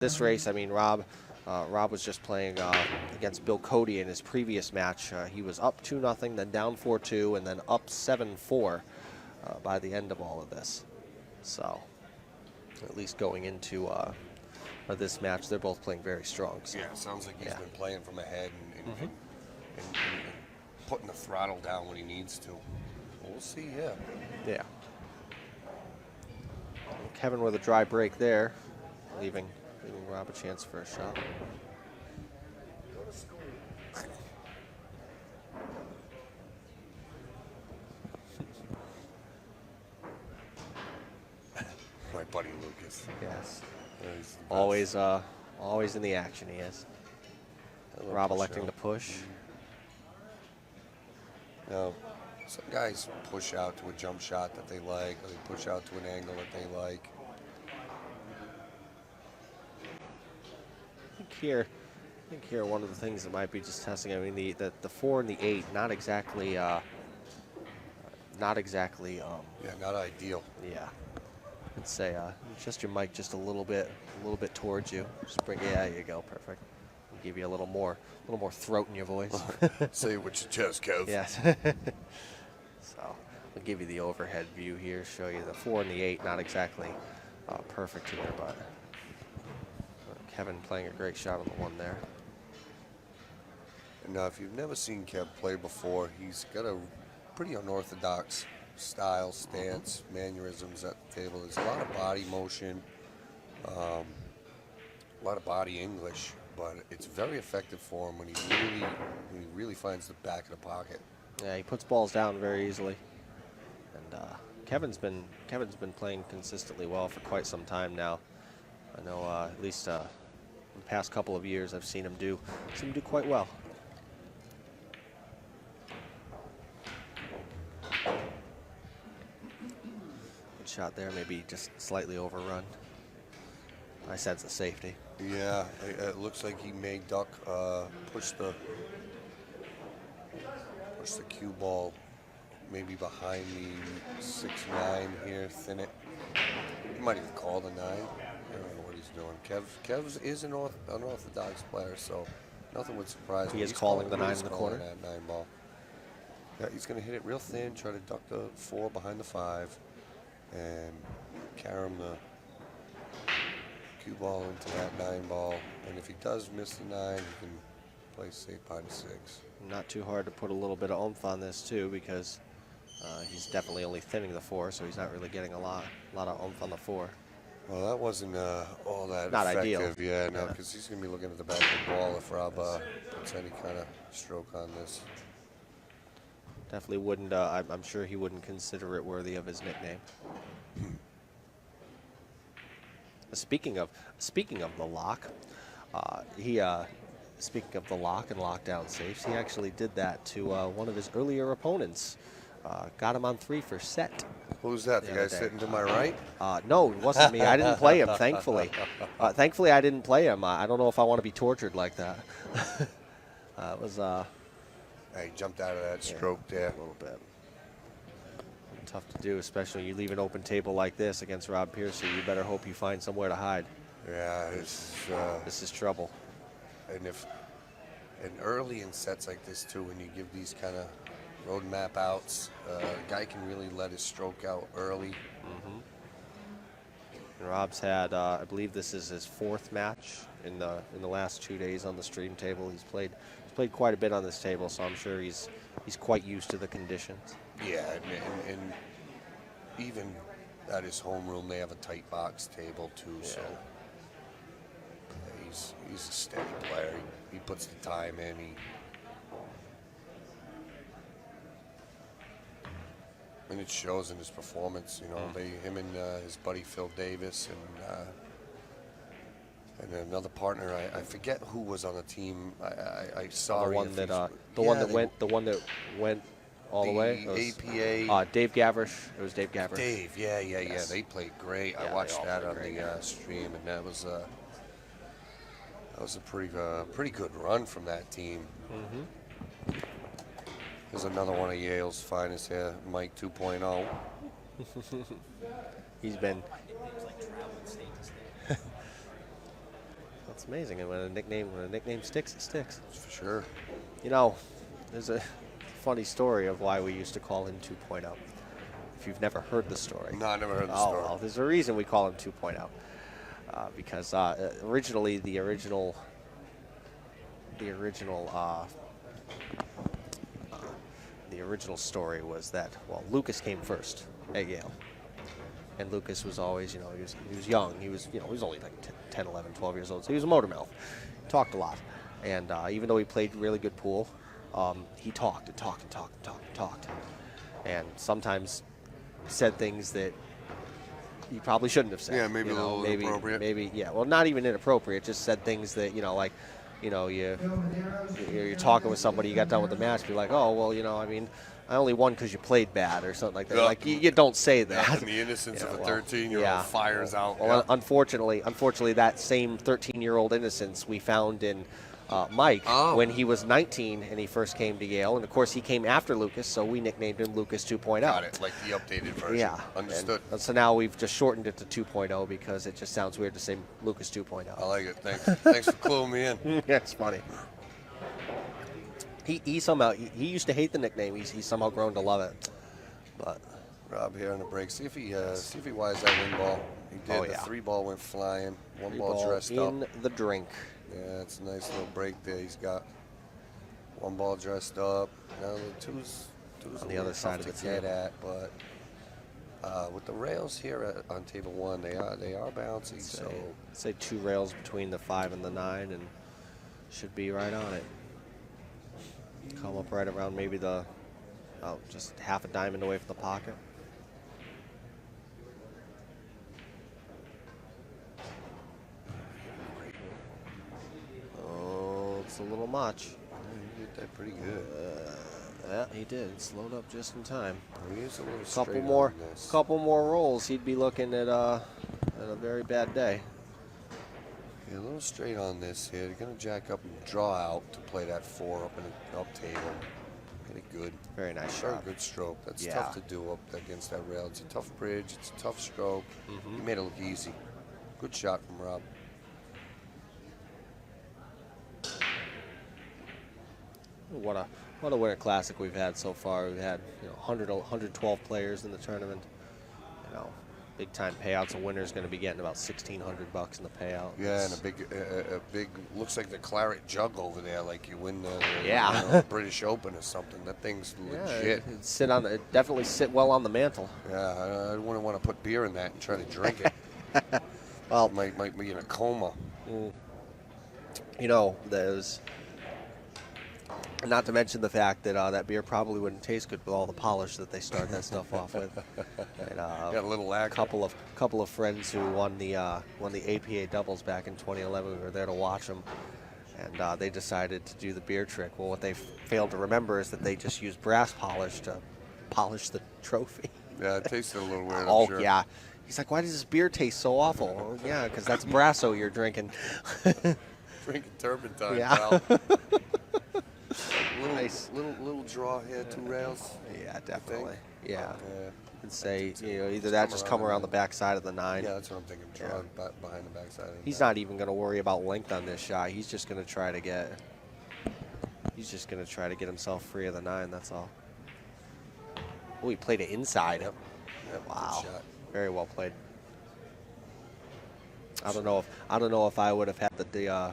This race, I mean, Rob was just playing against Bill Cody in his previous match. He was up 2-0, then down 4-2, and then up 7-4 by the end of all of this. So, at least going into this match, they're both playing very strong. So. Yeah, it sounds like he's been playing from ahead and putting the throttle down when he needs to. We'll see, yeah. Yeah. Kevin with a dry break there, leaving Rob a chance for a shot. My buddy Lucas. Yes. Always in the action he is. Rob electing to push. Now, some guys push out to a jump shot that they like, or they push out to an angle that they like. I think here one of the things that might be just testing. I mean, the 4 and the 8, not exactly. Yeah, not ideal. Yeah, I'd say just your mic just a little bit towards you. Just bring. Yeah, there you go, perfect. Give you a little more throat in your voice. Say it with your chest, Kev. Yes. So I'll give you the overhead view here. Show you the 4 and the 8, not exactly perfect here, but. Kevin playing a great shot on the 1 there. And if you've never seen Kev play before, he's got a pretty unorthodox style, stance, mannerisms at the table. There's a lot of body motion, a lot of body English, but it's very effective for him when he really finds the back of the pocket. Yeah, he puts balls down very easily. And Kevin's been playing consistently well for quite some time now. I know at least in the past couple of years I've seen him do quite well. Good shot there, maybe just slightly overrun. I sense a safety. Yeah, it looks like he may duck, push the cue ball maybe behind the 6-9 here, thin it. He might even call the 9. I don't know what he's doing. Kev is an unorthodox player, so nothing would surprise me. He is calling the 9 in the corner. That 9 ball. Yeah, he's going to hit it real thin, try to duck the 4 behind the 5, and carry him the cue ball into that 9 ball. And if he does miss the 9, he can play safe by the 6. Not too hard to put a little bit of oomph on this too, because he's definitely only thinning the 4, so he's not really getting a lot of oomph on the 4. Well, that wasn't all that not effective. Ideal. Yeah, no, because he's going to be looking at the back of the ball if Rob puts any kind of stroke on this. Definitely wouldn't. I'm sure he wouldn't consider it worthy of his nickname. Speaking of the lock, speaking of the lock and lockdown safes, he actually did that to one of his earlier opponents. Got him on 3 for set. Who's that? The guy sitting to my right? No, it wasn't me. I didn't play him, thankfully. Thankfully, I didn't play him. I don't know if I want to be tortured like that. It was. He jumped out of that stroke there. A little bit. Tough to do, especially when you leave an open table like this against Rob Piersa. You better hope you find somewhere to hide. Yeah, this is trouble. And early in sets like this too, when you give these kind of roadmap outs, a guy can really let his stroke out early. And Rob's had, I believe this is his 4th match in the last 2 days on the stream table. He's played quite a bit on this table, so I'm sure he's quite used to the conditions. Yeah, and even at his homeroom, they have a tight box table too. Yeah. So he's a steady player. He puts the time in. And it shows in his performance. You know, him and his buddy Phil Davis and another partner. I forget who was on the team. I saw the one that went all the way. APA. Dave Gavrish. It was Dave Gavrish. Dave, yeah. They played great. I watched that on the stream, and that was a pretty good run from that team. There's another one of Yale's finest here, Mike 2.0. He's been That's amazing. And when a nickname sticks, it sticks. For sure. You know, there's a funny story of why we used to call him 2.0. If you've never heard the story. No, I never heard the Oh, story. well, there's a reason we call him 2.0. Because originally the original story was that, well, Lucas came first at Yale. And Lucas was always, he was young. He was only like 10, 11, 12 years old. So he was a motor mouth. Talked a lot. And even though he played really good pool, he talked and talked and talked and talked and talked. And sometimes said things that you probably shouldn't have said. Yeah, maybe a little inappropriate. Maybe, yeah. Well, not even inappropriate. Just said things that, you're talking with somebody, you got done with the match, be like, oh, well, I only won because you played bad or something like that. Yeah. Like, you don't say that. Yeah, and the innocence of a 13-year-old fires out. Well, unfortunately, that same 13-year-old innocence we found in Mike when he was 19 and he first came to Yale. And, of course, he came after Lucas, so we nicknamed him Lucas 2.0. Got it, like the updated version. Yeah. Understood. And so now we've just shortened it to 2.0 because it just sounds weird to say Lucas 2.0. I like it. Thanks. Thanks for cluing me in. Yeah, it's funny. He somehow he used to hate the nickname. He's somehow grown to love it. But Rob here on the break. See if he wires that win ball. He did. Oh, The yeah. 3 ball went flying. 1 three ball dressed up. in the drink. Yeah, it's a nice little break there. He's got 1 ball dressed up. Now the two's On the other side of the to get table. at, but with the rails here on table 1, they are bouncy. So Say 2 rails between the 5 and the 9, and should be right on it. Come up right around maybe just half a diamond away from the pocket. Oh, it's a little much. he did that pretty good. Yeah, he did. Slowed up just in time. He is a little straight Couple on this. more rolls, he'd be looking at a very bad day. Yeah, a little straight on this here. They're going to jack up and draw out to play that 4 up in the up table. Hit it good. Very nice Very shot. good stroke. That's Yeah. tough to do up against that rail. It's a tough bridge. It's a tough stroke. He made it look easy. Good shot from Rob. What a Winter Classic we've had so far. We've had 112 players in the tournament. Big time payouts. A winner's going to be getting about $1,600 in the payout. Yeah, and a big looks like the claret jug over there, like you win the British Open or something. That thing's legit. It definitely sit well on the mantle. Yeah, I wouldn't want to put beer in that and try to drink it. Well, might be in a coma. There's not to mention the fact that that beer probably wouldn't taste good with all the polish that they start that stuff off with. And, Got a little lag. couple of friends who won the APA doubles back in 2011. We were there to watch them, and they decided to do the beer trick. Well, what they failed to remember is that they just used brass polish to polish the trophy. Yeah, it tasted a little weird. Oh, I'm sure. yeah. He's like, why does this beer taste so awful? Oh, yeah, because that's Brasso you're drinking. Drinking turpentine, Yeah. pal. Nice. Little draw here, 2 rails. Yeah, definitely. Yeah. Yeah. And say, either that just come around the backside of the 9. Yeah, that's what I'm thinking. Draw behind the backside. Of the He's 9. not even going to worry about length on this shot. He's just going to try to get himself free of the 9, that's all. Oh, he played it inside. Yep, Wow. good shot. Very well played. I don't know if I would have had the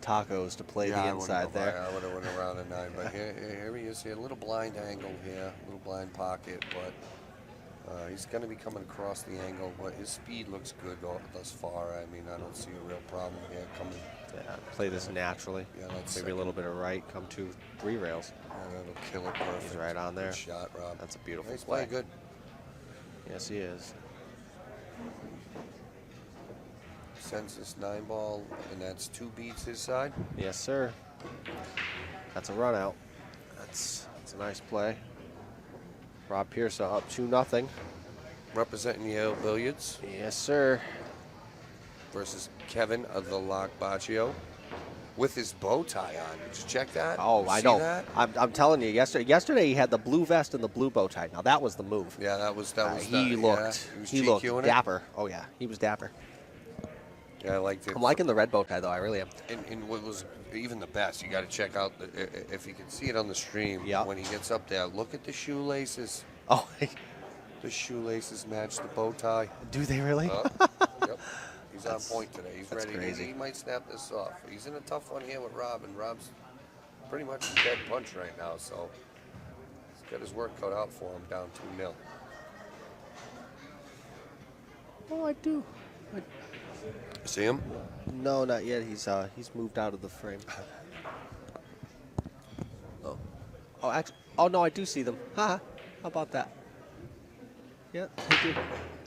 tacos to play the inside there. I would have went around a 9, but here he is here. A little blind angle here, a little blind pocket, but he's going to be coming across the angle. But his speed looks good thus far. I mean, I don't see a real problem here coming. Yeah, play this naturally. Yeah, that's maybe a little bit of right. Come 2-3 rails. Yeah, that'll kill it perfect. He's right on there. Good shot, Rob. That's a beautiful He's play. playing good. Yes, he is. Sends this 9 ball, and that's 2 beats his side. Yes, sir. That's a run out. That's a nice play. Rob Piersa up 2-0. Representing Yale Billiards Yes, sir. versus Kevin of the Lock Baucio with his bow tie on. Did you check that? Oh, You I see know. that? I'm telling you, yesterday he had the blue vest and the blue bow tie. Now that was the move. Yeah, that was He looked GQing it. dapper. Oh yeah, he was dapper. Yeah, I liked it. I'm liking the red bow tie, though. I really am. And what was even the best, you got to check out, if you can see it on the stream, Yeah. when he gets up there, look at the shoelaces. Oh, The shoelaces match the bow tie. do they really? Yep. He's on point today. He's that's ready. crazy. He might snap this off. He's in a tough one here with Rob, and Rob's pretty much a dead punch right now, so he's got his work cut out for him, down 2-0. Oh, I do. See him? No, not yet. He's moved out of the frame. Oh, actually, oh no, I do see them. Haha. How about that? Yeah, they do.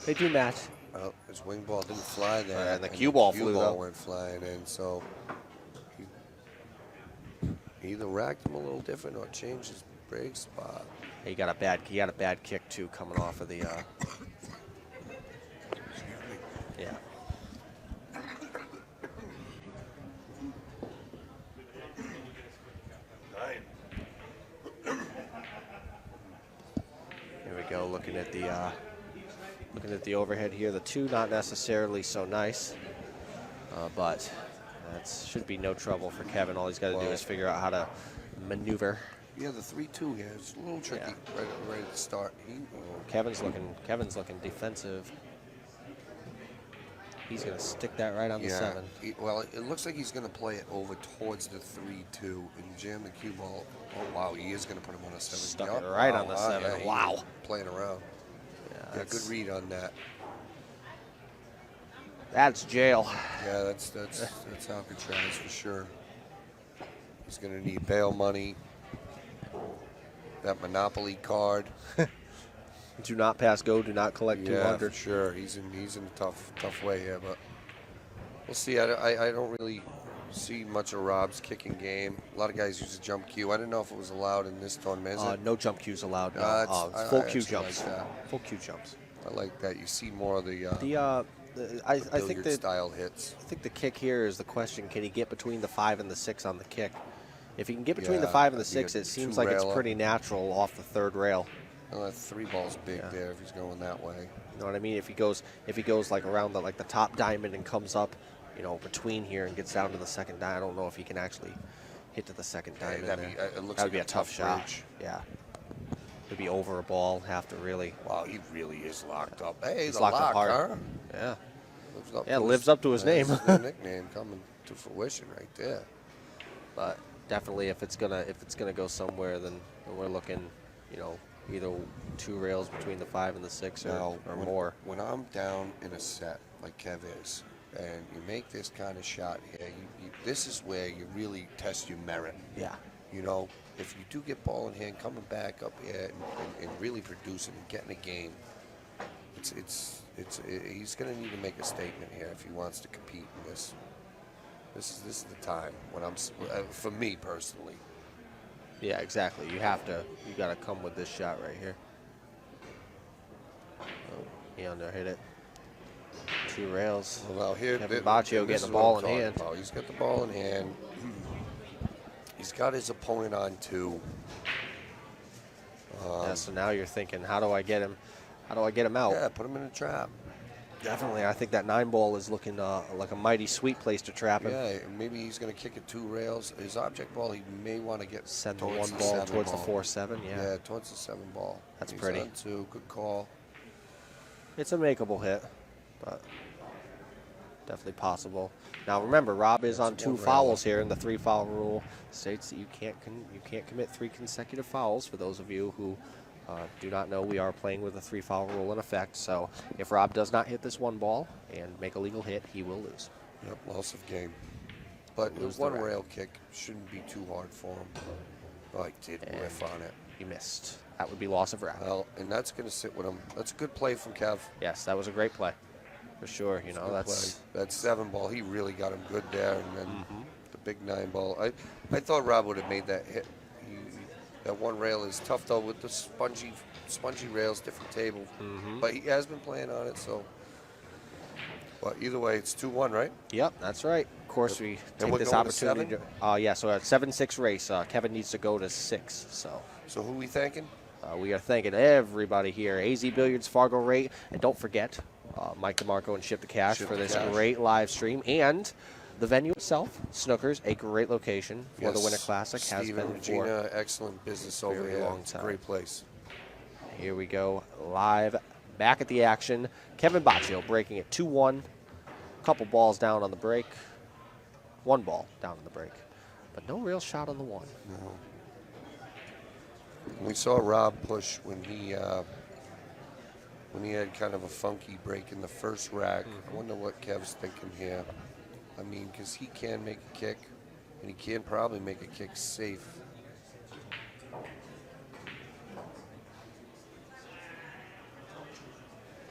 They do match. Well, his wing ball didn't fly there. And the cue ball flew, though. went flying in, so he either racked him a little different or changed his break spot. He got a bad kick too coming off of the. Yeah. Here we go, looking at the overhead here. The 2 not necessarily so nice, but that should be no trouble for Kevin. All he's got to do is figure out how to maneuver. Yeah, the 3-2 here is a little tricky right at the start. Kevin's looking defensive. He's going to stick that right on the 7. Well, it looks like he's going to play it over towards the 3-2 and jam the cue ball. Oh, wow, he is going to put him on a 7. Stuck it right on the 7. Yeah, wow. Playing around. Yeah, good read on that. That's jail. Yeah, that's Alcatraz for sure. He's going to need bail money. That Monopoly card. Do not pass go. Do not collect 200. Yeah, for sure. He's in a tough way here, but we'll see. I don't really see much of Rob's kicking game. A lot of guys use a jump cue. I didn't know if it was allowed in this tournament. Is it? No jump cues allowed. No. I Full cue actually jumps. like that. Full cue jumps. I like that. You see more of the I think that style hits. I think the kick here is the question. Can he get between the 5 and the 6 on the kick? If he can get between the 5 and the 6, it seems like it's pretty natural off the 3rd rail. Well, that 3 ball's big there if he's going that way. You know what I mean? If he goes like around the top diamond and comes up, between here and gets down to the 2nd diamond, I don't know if he can actually hit to the 2nd diamond. It looks that would like be a tough shot. bridge. Yeah. It'd be over a ball. Have to really. Wow, he really is locked up. Hey, he's the locked lock, up hard. huh? Yeah. Lives up to his name. That's his nickname coming to fruition right there. But definitely, if it's gonna go somewhere, then we're looking, either 2 rails between the 5 and the 6 or more. When I'm down in a set like Kev is, and you make this kind of shot here, this is where you really test your merit. Yeah. If you do get ball in hand, coming back up here and really producing and getting a game, he's going to need to make a statement here if he wants to compete in this. This is the time when for me personally. Yeah, exactly. You got to come with this shot right here. Oh, he under-hit it. 2 rails. Well, now here, Kevin Baucio getting the ball in hand. He's got the ball in hand. He's got his opponent on 2. So now you're thinking, how do I get him? How do I get him out? Yeah, put him in a trap. Definitely. I think that 9 ball is looking like a mighty sweet place to trap him. Yeah, maybe he's going to kick it 2 rails. His object ball, he may want to get send the towards 1 the ball 7 towards ball. the 4-7. Yeah, towards the 7 ball. That's he's pretty. On 2, good call. It's a makeable hit, but definitely possible. Now remember, Rob is on 2 fouls here, and the 3 foul rule states that you can't commit 3 consecutive fouls. For those of you who do not know, we are playing with a 3 foul rule in effect. So if Rob does not hit this 1 ball and make a legal hit, he will lose. Yep, loss of game. But the 1 rail kick shouldn't be too hard for him. Oh, he did whiff on it. He missed. That would be loss of round. Well, and that's going to sit with him. That's a good play from Kev. Yes, that was a great play. For sure, that's that 7 ball. He really got him good there, and then the big 9 ball. I thought Rob would have made that hit. That 1 rail is tough though with the spongy rails, different table. But he has been playing on it, so. But either way, it's 2-1, right? Yep, that's right. Of course, we take this going opportunity. So a 7-6 race. Kevin needs to go to 6. So who we thanking? We are thanking everybody here. AZ Billiards, Fargo Rate, and don't forget, Mike DeMarco and Ship the Cash Ship for the this Cash. great live stream. And the venue itself, Snookers, a great location for the Yes. Winter Classic. Has Steve and been Regina, excellent business over very here. long It's a time. great place. Here we go, live, back at the action. Kevin Baucio breaking it 2-1. Couple balls down on the break. One ball down on the break. But no real shot on the one. No. We saw Rob push when he had kind of a funky break in the first rack. I wonder what Kev's thinking here. I mean, because he can make a kick, and he can probably make a kick safe.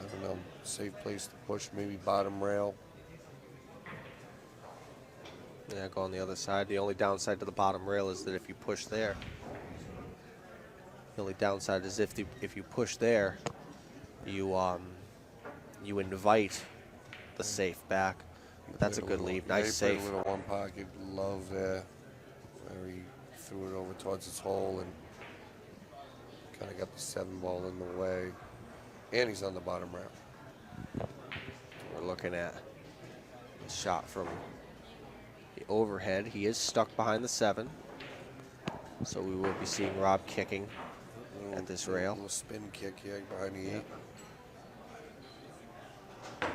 I don't know, safe place to push, maybe bottom rail. Yeah, go on the other side. The only downside to the bottom rail is that if you push there, the only downside is if you push there, you invite the safe back. But that's a good lead. Nice They put safe. a little one pocket love there, where he threw it over towards his hole and kind of got the 7 ball in the way. And he's on the bottom rail. We're looking at a shot from the overhead. He is stuck behind the 7. So we will be seeing Rob kicking at this rail. Little spin kick here behind the 8.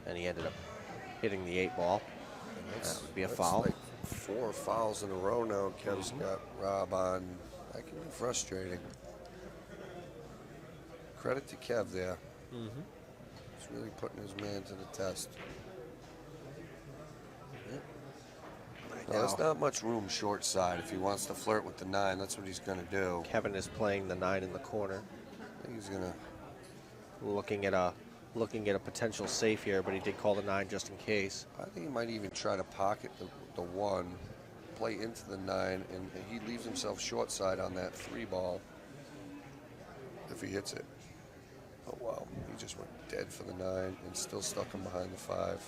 And he ended up hitting the 8 ball. That would be a foul. Like 4 fouls in a row now. Kev's got Rob on. That can be frustrating. Credit to Kev there. He's really putting his man to the test. Now, there's not much room short side. If he wants to flirt with the 9, that's what he's going to do. Kevin is playing the 9 in the corner. I think he's going to. Looking at a potential safe here, but he did call the 9 just in case. I think he might even try to pocket the 1, play into the 9, and he leaves himself short side on that 3 ball if he hits it. Oh, wow. He just went dead for the 9 and still stuck him behind the 5.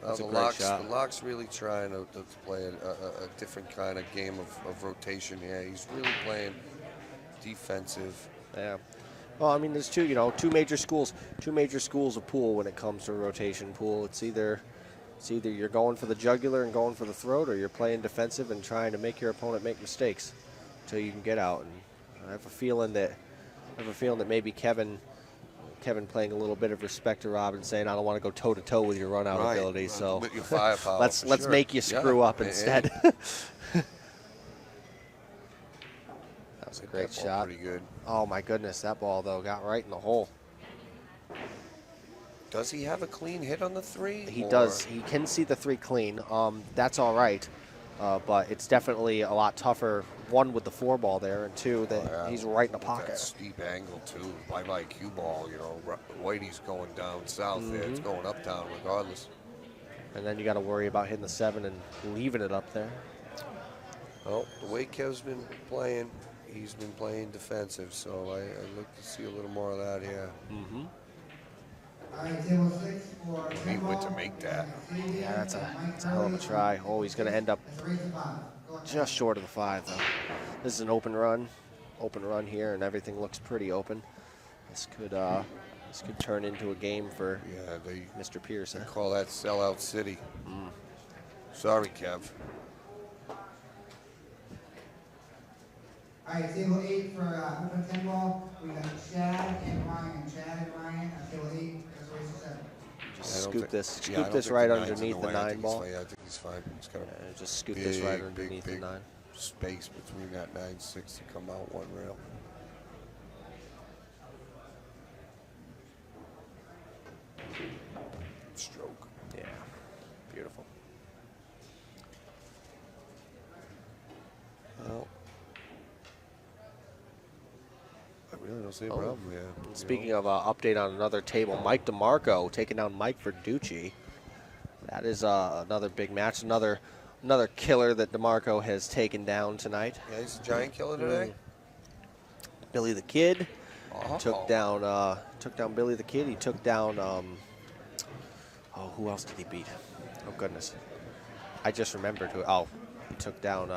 That's a the great shot. The Lock's really trying to play a different kind of game of rotation here. He's really playing defensive. Yeah. Well, I mean, there's two major schools of pool when it comes to a rotation pool. It's either you're going for the jugular and going for the throat, or you're playing defensive and trying to make your opponent make mistakes until you can get out. And I have a feeling that maybe Kevin playing a little bit of respect to Rob and saying, I don't want to go toe to toe with your run out ability, so with your firepower, let's sure. make you screw up instead. That was a great That ball shot. Pretty good. Oh my goodness, that ball though got right in the hole. Does he have a clean hit on the 3? He does. He can see the 3 clean. That's all right, but it's definitely a lot tougher. 1 with the 4 ball there, and 2 that he's right in the That pocket. steep angle too. My cue ball, Whitey's going down south there. It's going uptown regardless. And then you got to worry about hitting the 7 and leaving it up there. Well, the way Kev's been playing, he's been playing defensive, so I look to see a little more of that here. He went to make that. Yeah, that's a hell of a try. Oh, he's going to end up just short of the 5 though. This is an open run here, and everything looks pretty open. This could turn into a game for Mr. Piersa. Call that sellout city. Sorry, Kev. All right, table 8 for open 10 ball. We got Chad and Ryan. Chad and Ryan at table 8. That's race 7. Just scoop this I don't think right the 9's in underneath the way. I 9 think ball. I think he's fine. He's got a Just scoop this right big, underneath big the 9. space between that 9-6 to come out 1 rail. Stroke. Yeah, beautiful. Well, I really don't see a problem here. Speaking of update on another table, Mike DeMarco taking down Mike Verducci. That is another big match, another killer that DeMarco has taken down tonight. Yeah, he's a giant killer today. Billy the Kid took down Billy the Kid. He took down who else did he beat? Oh goodness, I just remembered who. Oh, he took down.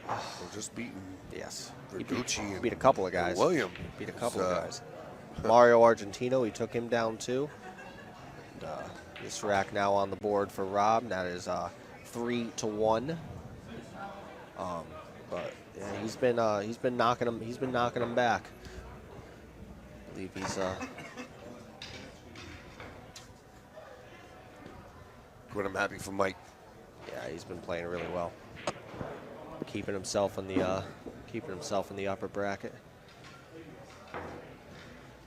We're just beating Yes, Verducci beat a couple of guys. William Beat a couple of guys. Mario Argentino, he took him down too. And, this rack now on the board for Rob. That is 3-1. But yeah, he's been knocking him. He's been knocking him back. I believe he's But I'm happy for Mike. yeah, he's been playing really well. Keeping himself in the upper bracket.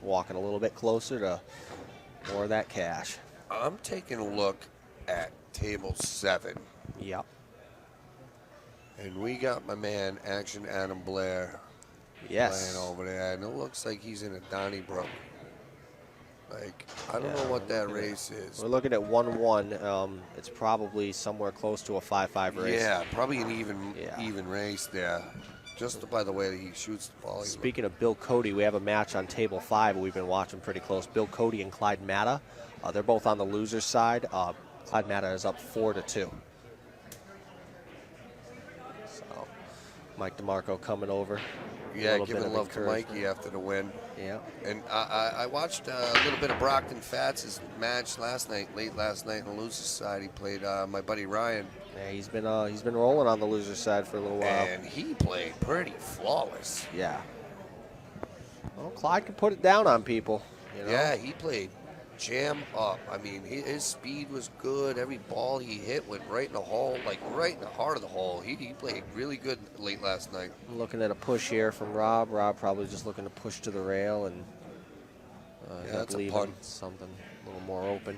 Walking a little bit closer to more of that cash. I'm taking a look at table 7. Yep. And we got my man, Action Adam Blair, Yes. playing over there. And it looks like he's in a Donnybrook. Like, I don't know what that race is. We're looking at 1-1. It's probably somewhere close to a 5-5 race. Yeah, probably an even race there. Just by the way that he shoots the ball. Speaking of Bill Cody, we have a match on table 5 we've been watching pretty close. Bill Cody and Clyde Matta. They're both on the loser's side. Clyde Matta is up 4-2. So Mike DeMarco coming over. Yeah, giving love to Mikey after the win. Yeah. And I watched a little bit of Brockton Fats' match late last night on the loser's side. He played my buddy Ryan. Yeah, he's been rolling on the loser's side for a little while. And he played pretty flawless. Yeah. Well, Clyde can put it down on people. You know? Yeah, he played jam up. I mean, his speed was good. Every ball he hit went right in the hole, like right in the heart of the hole. He played really good late last night. I'm looking at a push here from Rob. Rob probably just looking to push to the rail and that's a leaving punt. something a little more open.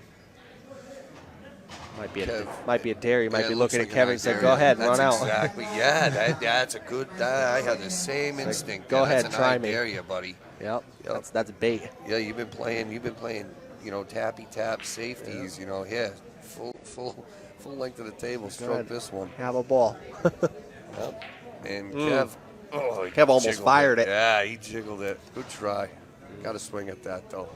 Might be Kev. a dare. You might Yeah, be it looking looks at like Kevin an and say, idea. "Go ahead, That's run out." Exactly. Yeah, that's a good. I have the same instinct. Go ahead, that's an try I me. dare you, buddy. Yep. Yep. That's bait. Yeah, you've been playing. You know, tappy tap safeties. You know, yeah, full length of the table. Stroke ahead. this one. Have a ball. Yep. And Kev. Oh, he Kev almost jiggled fired it. Yeah, he jiggled it. Good try. Got to swing at that though.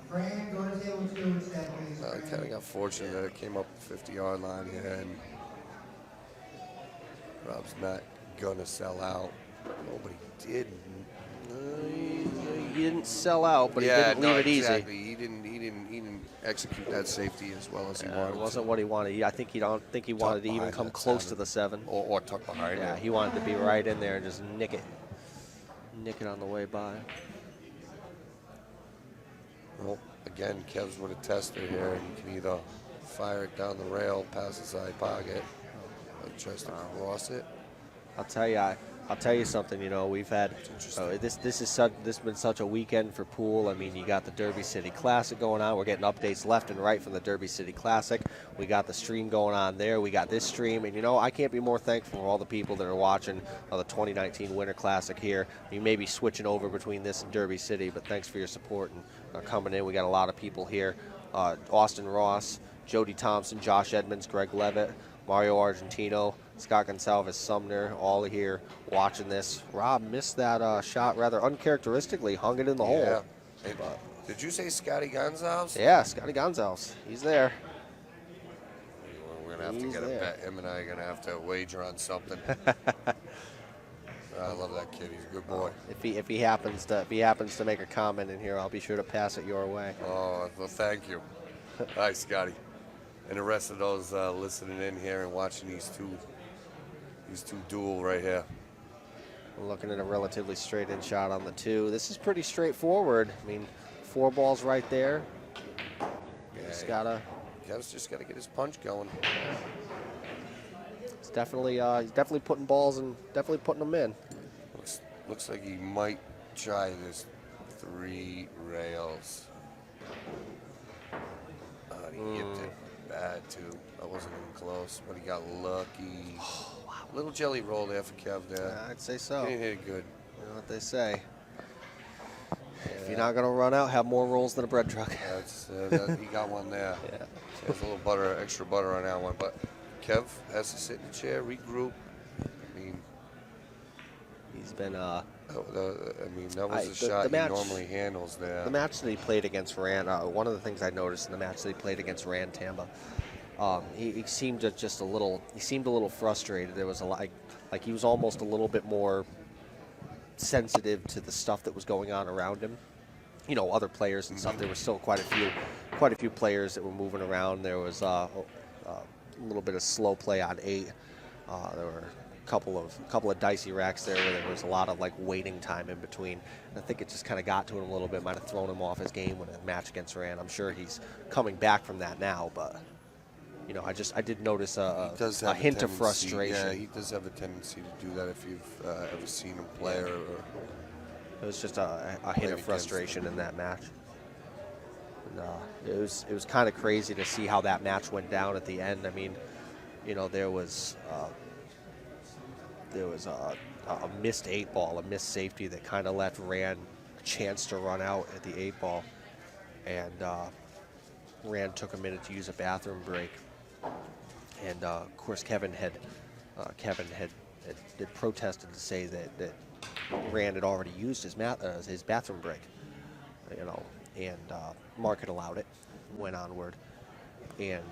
Fran, go to table 2 instead, please. I kind of got fortunate that it came up the 50-yard line here, and Rob's not gonna sell out. Nobody did. He didn't sell out, but he didn't leave it exactly. easy. He didn't execute that safety as well as he It wanted. wasn't what he wanted. I don't think he wanted to even behind come that close 7. to the 7. Or tuck behind Yeah, it. he wanted to be right in there and just nick it on the way by. Well, again, Kev's with a tester here, and you can either fire it down the rail past the side pocket, or tries to cross it. I'll tell you something. You know, we've had this has been such a weekend for pool. I mean, you got the Derby City Classic going on. We're getting updates left and right from the Derby City Classic. We got the stream going on there. We got this stream, and you know, I can't be more thankful for all the people that are watching the 2019 Winter Classic here. You may be switching over between this and Derby City, but thanks for your support and coming in. We got a lot of people here. Austin Ross, Jody Thompson, Josh Edmonds, Greg Levitt, Mario Argentino, Scott Gonsalves Sumner, all here watching this. Rob missed that shot rather uncharacteristically, hung it in the hole. Yeah. Hey, did you say Scotty Gonzalez? Yeah, Scotty Gonzalez. He's there. We're going to have to get a bet. Him and I are going to have to wager on something. I love that kid. He's a good boy. If he happens to make a comment in here, I'll be sure to pass it your way. Oh, well, thank you. Hi, Scotty. And the rest of those listening in here and watching these two duel right here. We're looking at a relatively straight-in shot on the 2. This is pretty straightforward. I mean, 4 balls right there. Yeah, Kev's just got to get his punch going. It's definitely he's definitely putting balls and definitely putting them in. Looks like he might try this 3 rails. He hipped it bad too. That wasn't even close, but he got lucky. Oh, wow. Little jelly roll there for Kev there. I'd say so. He didn't hit it good. You know what they say. If you're not going to run out, have more rolls than a bread truck. He got one there. Yeah. So there's a little extra butter on that one. But Kev has to sit in the chair, regroup. I mean, he's been. that was a shot he normally handles there. The match that he played against Rand, one of the things I noticed in the match that he played against Rand Tamba, he seemed just a little. He seemed a little frustrated. There was like he was almost a little bit more sensitive to the stuff that was going on around him. You know, other players and stuff. There were still quite a few players that were moving around. There was a little bit of slow play on 8. There were a couple of dicey racks there where there was a lot of like waiting time in between. And I think it just kind of got to him a little bit. Might have thrown him off his game when a match against Rand. I'm sure he's coming back from that now, but you know, I did notice a hint of frustration. Yeah, he does have a tendency to do that if you've ever seen him play or it was just a hint of frustration in that match. And, it was kind of crazy to see how that match went down at the end. I mean, you know, there was a missed 8-ball, a missed safety that kind of left Rand a chance to run out at the 8-ball, and Rand took a minute to use a bathroom break. And of course, Kevin had protested to say that Rand had already used his bathroom break, you know, and Mark had allowed it, went onward, and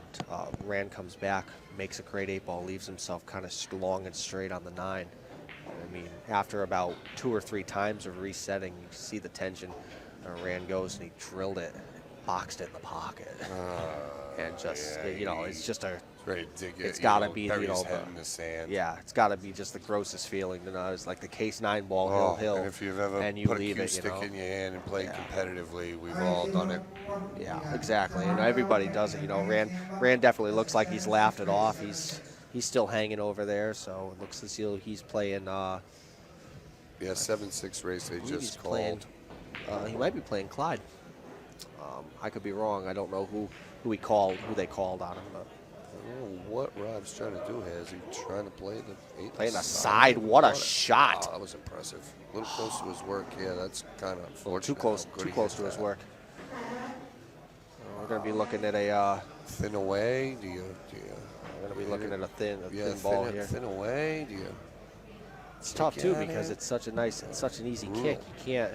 Rand comes back, makes a great 8-ball, leaves himself kind of long and straight on the 9. I mean, after about 2 or 3 times of resetting, you see the tension. Rand goes and he drilled it, boxed it in the pocket, and just you know, it's just a. ready to dig it. It's got to be, you know, head in the sand. Yeah, it's got to be just the grossest feeling. You know, it's like the Case 9 ball, hill, and if you've ever and you put leave a cue it, you stick know. in your hand and played competitively, we've all done it. Yeah, exactly. And everybody does it. You know, Rand definitely looks like he's laughed it off. He's still hanging over there, so it looks as though he's playing. Yeah, 7-6 race they just called. He might be playing Clyde. I could be wrong. I don't know who they called on him. But. I don't know what Rob's trying to do here. Is he trying to play the 8? Playing the side. What a shot. Oh, that was impressive. A little close to his work. Yeah, that's kind of unfortunate. Too close to his work. We're going to be looking at a thin away. We're going to be looking at a thin ball here. Thin away. It's tough too because it's such an easy kick. You can't.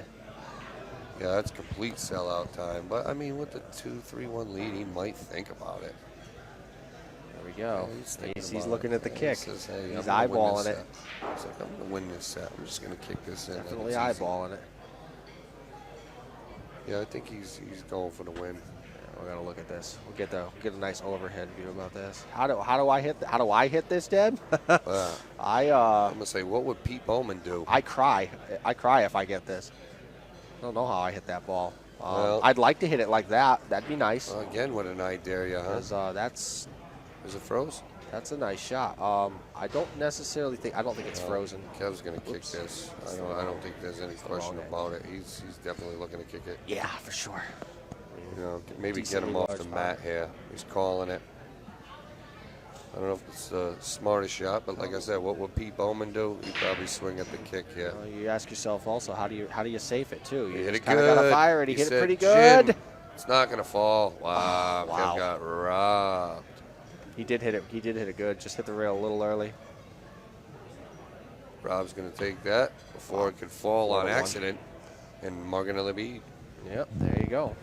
Yeah, that's complete sellout time. But I mean, with the 2-3-1 lead, he might think about it. There we go. Yeah, he's looking at the kick. Says, hey, he's eyeballing it. He's like, I'm going to win this set. I'm just going to kick this in. Definitely eyeballing it. Yeah, I think he's going for the win. Yeah, we're gonna look at this. We'll get a nice overhead view about this. How do I hit this, Deb? I'm gonna say, what would Pete Bowman do? I cry if I get this. I don't know how I hit that ball. Well, I'd like to hit it like that. That'd be nice. Again, what an eye dare you, huh? Because is it froze? That's a nice shot. I don't think it's frozen. Kev's gonna kick this. I don't think there's any question about it. He's definitely looking to kick it. Yeah, for sure. You know, maybe get him off the mat here. He's calling it. I don't know if it's the smartest shot, but like I said, what would Pete Bowman do? He'd probably swing at the kick here. You ask yourself also, how do you safe it too? You hit it kind good. of got to fire it. He hit it pretty Jim, good. it's not gonna fall. Wow, Wow. Kev got robbed. He did hit it good. Just hit the rail a little early. Rob's gonna take that before it could fall on accident, and Morgan to the beat. Yep, there you go.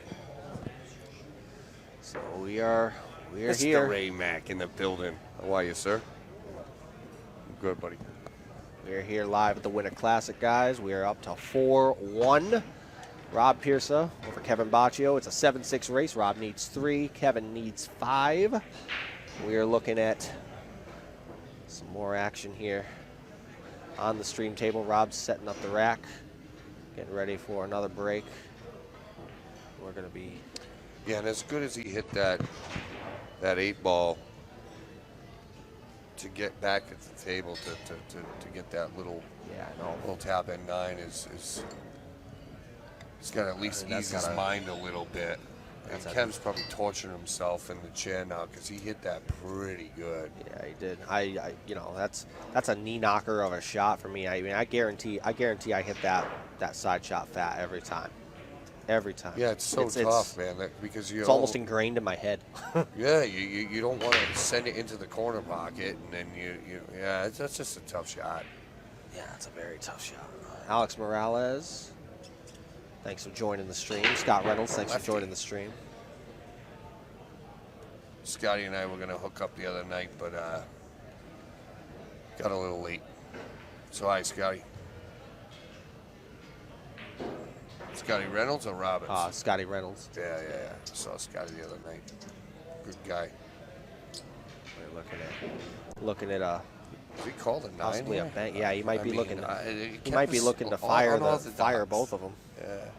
So we're Mr. here. Ray Mack in the building. How are you, sir? Good, buddy. We're here live at the Winter Classic, guys. We are up to 4-1. Rob Piersa over Kevin Baucio. It's a 7-6 race. Rob needs 3. Kevin needs 5. We are looking at some more action here on the stream table. Rob's setting up the rack, getting ready for another break. We're going to be... Yeah, and as good as he hit that 8-ball to get back at the table to get that little tap in 9 is he's got to at least ease his mind a little bit. And Kev's probably torturing himself in the chair now because he hit that pretty good. Yeah, he did. I that's a knee knocker of a shot for me. I mean, I guarantee I hit that side shot fat every time. Every time. Yeah, it's so tough, man. Because it's almost ingrained in my head. Yeah, you don't want to send it into the corner pocket, and then that's just a tough shot. Yeah, it's a very tough shot. Alex Morales, thanks for joining the stream. Scott Reynolds, thanks for joining the stream. Scotty and I were gonna hook up the other night, but got a little late. So hi, Scotty. Scotty Reynolds or Robbins? Scotty Reynolds. Yeah. I saw Scotty the other night. Good guy. We're looking at Is he called a 9? possibly a here? bank. Yeah, he might be looking. He Kev might be is looking to fire unorthodox. both of them. Yeah.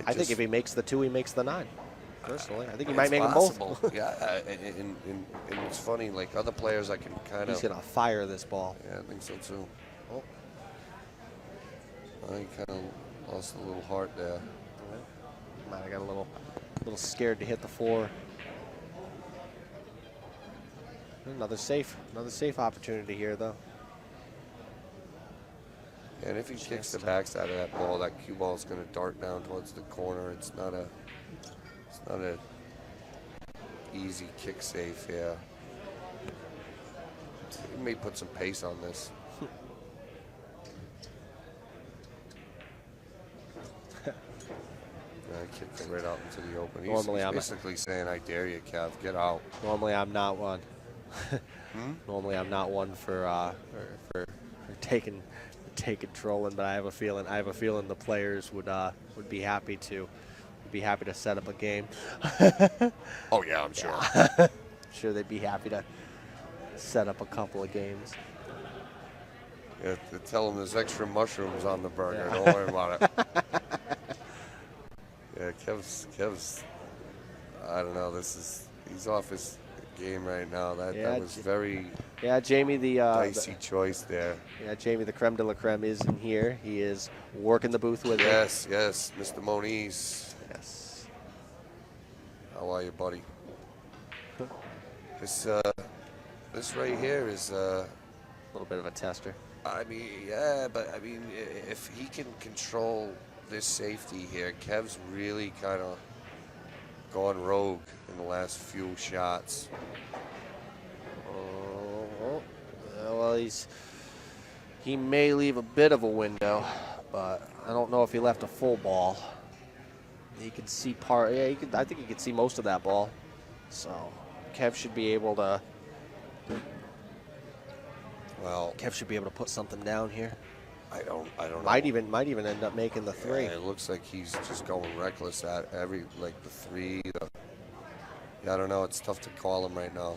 I think if he makes the 2, he makes the 9. Personally, I think he might it's make possible. them both. Yeah, and it's funny. Like other players, I can kind of. He's gonna fire this ball. Yeah, I think so too. Oh. He kind of lost a little heart there. Might have got a little scared to hit the 4. Another safe opportunity here, though. And if he kicks the backside of that ball, that cue ball is going to dart down towards the corner. It's not a easy kick safe here. He may put some pace on this. I kicked it right out into the open. He's basically saying, "I dare you, Kev, get out." Normally, I'm not one. Normally, I'm not one for taking trolling, but I have a feeling the players would be happy to set up a game. Oh yeah, I'm sure. I'm sure they'd be happy to set up a couple of games. Yeah, to tell them there's extra mushrooms on the burger. Yeah. Don't worry about it. Yeah, Kev's. I don't know. He's off his game right now. That was very. Yeah, Jamie, the dicey choice there. Yeah, Jamie, the creme de la creme is in here. He is working the booth with Yes, Mr. Moniz. Yes. How are you, buddy? This right here is a little bit of a tester. I mean, yeah, but I mean, if he can control this safety here, Kev's really kind of gone rogue in the last few shots. Well, he may leave a bit of a window, but I don't know if he left a full ball. He could see part. Yeah, I think he could see most of that ball. So Kev should be able to. Well, Kev should be able to put something down here. I don't know. Might even end up making the 3. Yeah, it looks like he's just going reckless at the 3. Yeah, I don't know. It's tough to call him right now.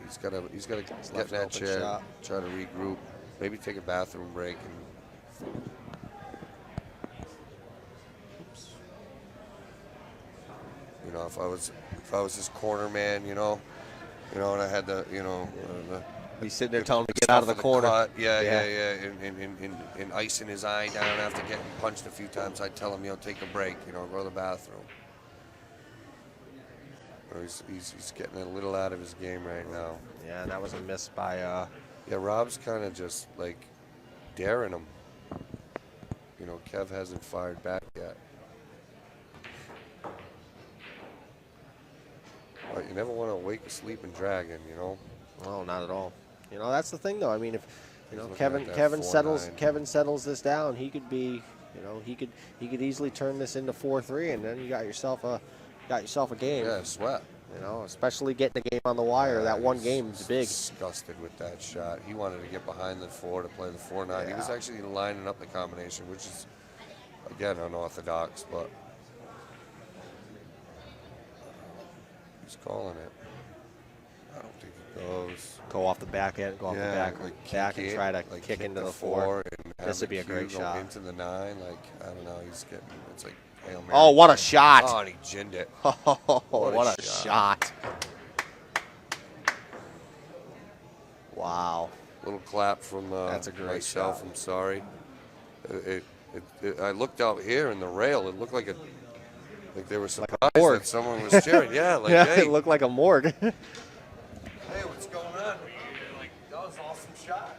He's got to get in that chair, try to regroup, maybe take a bathroom break. And you know, if I was his corner man, you know, and I had the, he's sitting there telling him to get out of the corner. Yeah. And ice in his eye down after getting punched a few times. I'd tell him, take a break, go to the bathroom. He's getting a little out of his game right now. Yeah, and that was a miss by. Yeah, Rob's kind of just like daring him. Kev hasn't fired back yet. But you never want to wake a sleeping dragon, No, not at all. That's the thing, though. I mean, if Kevin settles this down, he could be, he could easily turn this into 4-3, and then you got yourself a game. Yeah, sweat. Especially getting the game on the wire. That one game is big. Disgusted with that shot. He wanted to get behind the 4 to play the 4-9. Yeah. He was actually lining up the combination, which is, again, unorthodox, but he's calling it. I don't think it goes. Go off the back end, go off the back and try to kick into the 4. This would be a great shot. Into the 9, I don't know. He's getting, it's like, Hail Mary. Oh, what a shot. Oh, and he ginned it. Oh, what a shot. Wow. Little clap from That's a great myself. shot. I'm sorry. I looked out here in the rail. It looked like they were surprised that someone was cheering. Yeah, hey. It looked like a morgue. Hey, what's going on? Like, that was an awesome shot.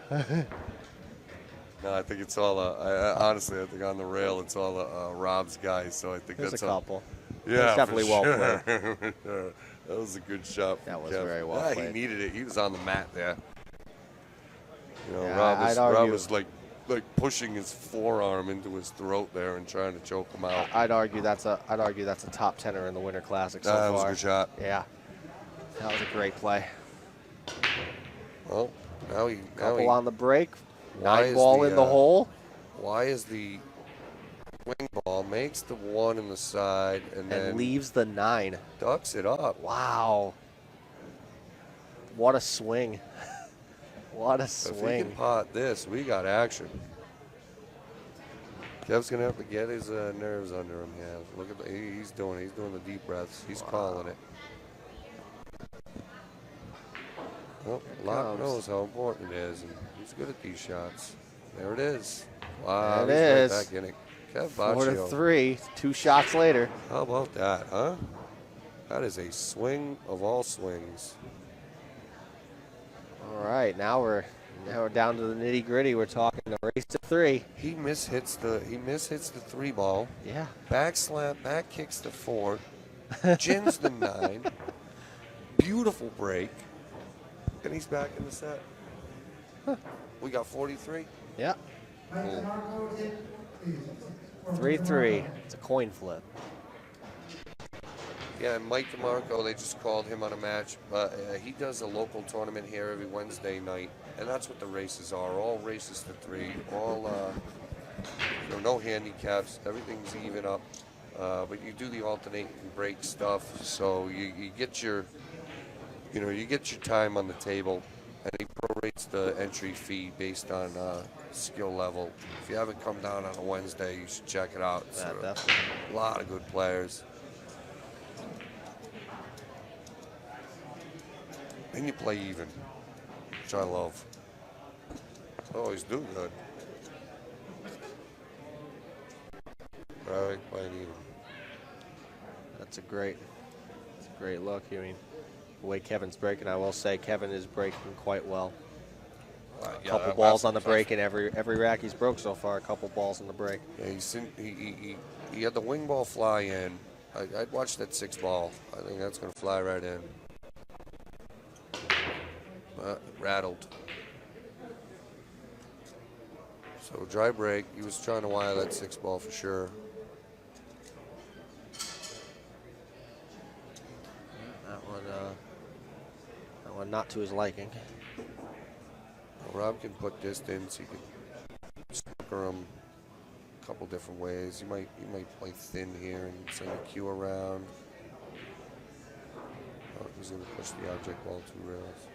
No, I think it's all. Honestly, I think on the rail it's all Rob's guys. So I think There's that's a couple. Yeah, it's definitely well played. That was a good shot. That was Kev. very well played. He needed it. He was on the mat there. Yeah, Rob was like pushing his forearm into his throat there and trying to choke him out. I'd argue that's a top 10er in the Winter Classic so far. That was a good shot. Yeah, that was a great play. Well, now he on the break. 9 ball in the hole. Why is the wing ball makes the 1 in the side, and then leaves the 9. ducks it up. Wow. What a swing. What a If he swing. can pot this, we got action. Kev's gonna have to get his nerves under him. Yeah, look at he's doing the deep breaths. He's calling it. Well, Locke knows how important it is, and he's good at these shots. There it is. Wow, There it he's is. right back in it. Kev 4-3. 2 shots later. How about that, huh? That is a swing of all swings. All right, now we're down to the nitty gritty. We're talking a race to 3. He mishits the 3 ball. Yeah. Back slap, back kicks the 4. Gins the 9. Beautiful break. And he's back in the set. Huh. We got 43. Yeah. Cool. 3-3. It's a coin flip. Yeah, and Mike DeMarco, they just called him on a match. He does a local tournament here every Wednesday night, and that's what the races are. All races to 3. All, no handicaps. Everything's even up. But you do the alternate and break stuff, so you get your, you get your time on the table, and he prorates the entry fee based on skill level. If you haven't come down on a Wednesday, you should check it out. Yeah, So, definitely. a lot of good players. And you play even, which I love. Always do good. But I like playing even. That's a great look. I mean, the way Kevin's breaking, I will say Kevin is breaking quite well. A couple balls on the break in every rack he's broke so far. A couple balls on the break. Yeah, he had the wing ball fly in. I'd watch that 6 ball. I think that's going to fly right in. Rattled. So dry break. He was trying to wire that 6 ball for sure. That one not to his liking. Well, Rob can put distance. He can snooker him a couple different ways. He might play thin here and send a cue around. Oh, he's going to push the object ball 2 rails.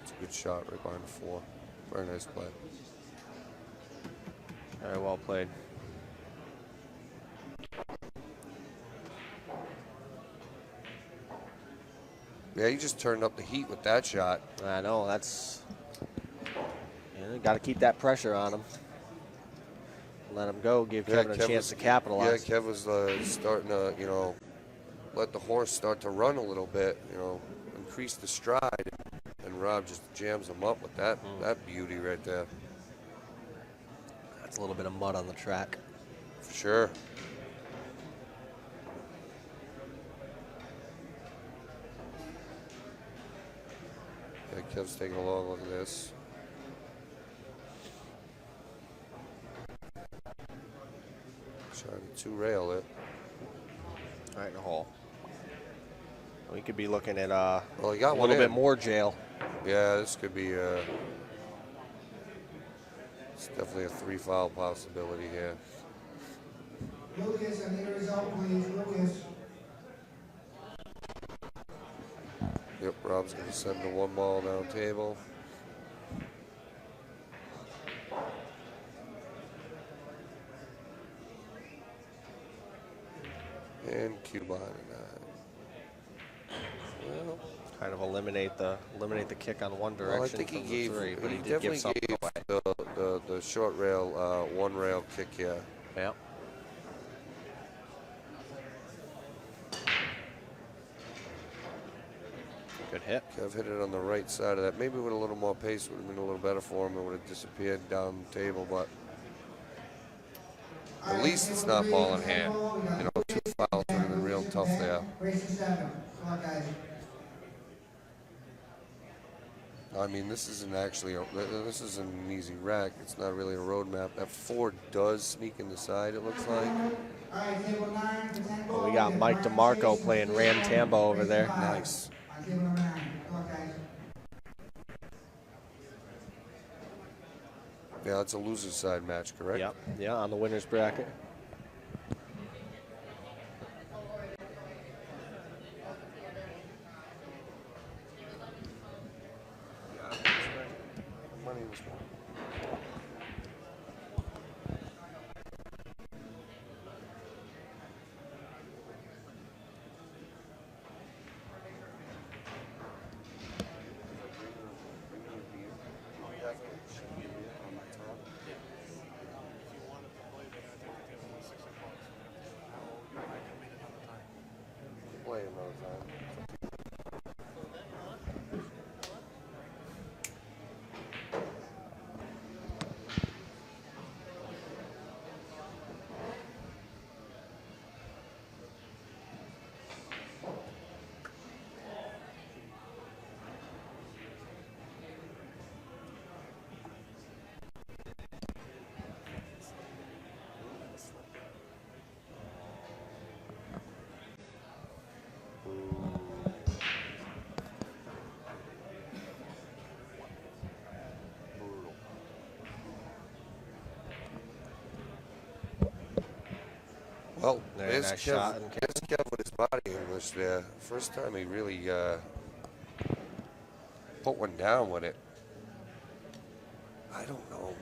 It's a good shot right behind the 4. Very nice play. Very well played. Yeah, he just turned up the heat with that shot. I know, that's... got to keep that pressure on him. Let him go, give Kevin a chance to capitalize. Yeah, Kev was starting to, let the horse start to run a little bit, increase the stride. And Rob just jams him up with that beauty right there. That's a little bit of mud on the track. For sure. Yeah, Kev's taking a long look at this. Trying to 2-rail it. Right in the hole. We could be looking at Well, he got a one little in. bit more jail. Yeah, this could be it's definitely a 3-foul possibility here. Lucas, I need a result, please. Lucas. Yep, Rob's going to send the 1 ball down table. And cue behind the 9. Well, Kind of eliminate the kick on one direction. well, I think he from the gave. 3, but He did definitely give something gave away. the short rail 1-rail kick here. Yeah. Good hit. Kev hit it on the right side of that. Maybe with a little more pace would have been a little better for him. It would have disappeared down the table, but at least it's not ball in hand. 2 fouls would have been real tough there. Race to 7. Come on, guys. I mean, this isn't actually this isn't an easy rack. It's not really a road map. That 4 does sneak in the side, it looks like. All right, table 9 to 10 ball. We got Mike DeMarco playing Ram Tambo over there. Nice. On table number 9. Come on, guys. Yeah, that's a loser's side match, correct? Yep. Yeah, on the winner's bracket. Money was won. Play another time. Brutal. Well, Very there's nice shot. And there's Kev with his body English there. First time he really put one down with it. I don't know.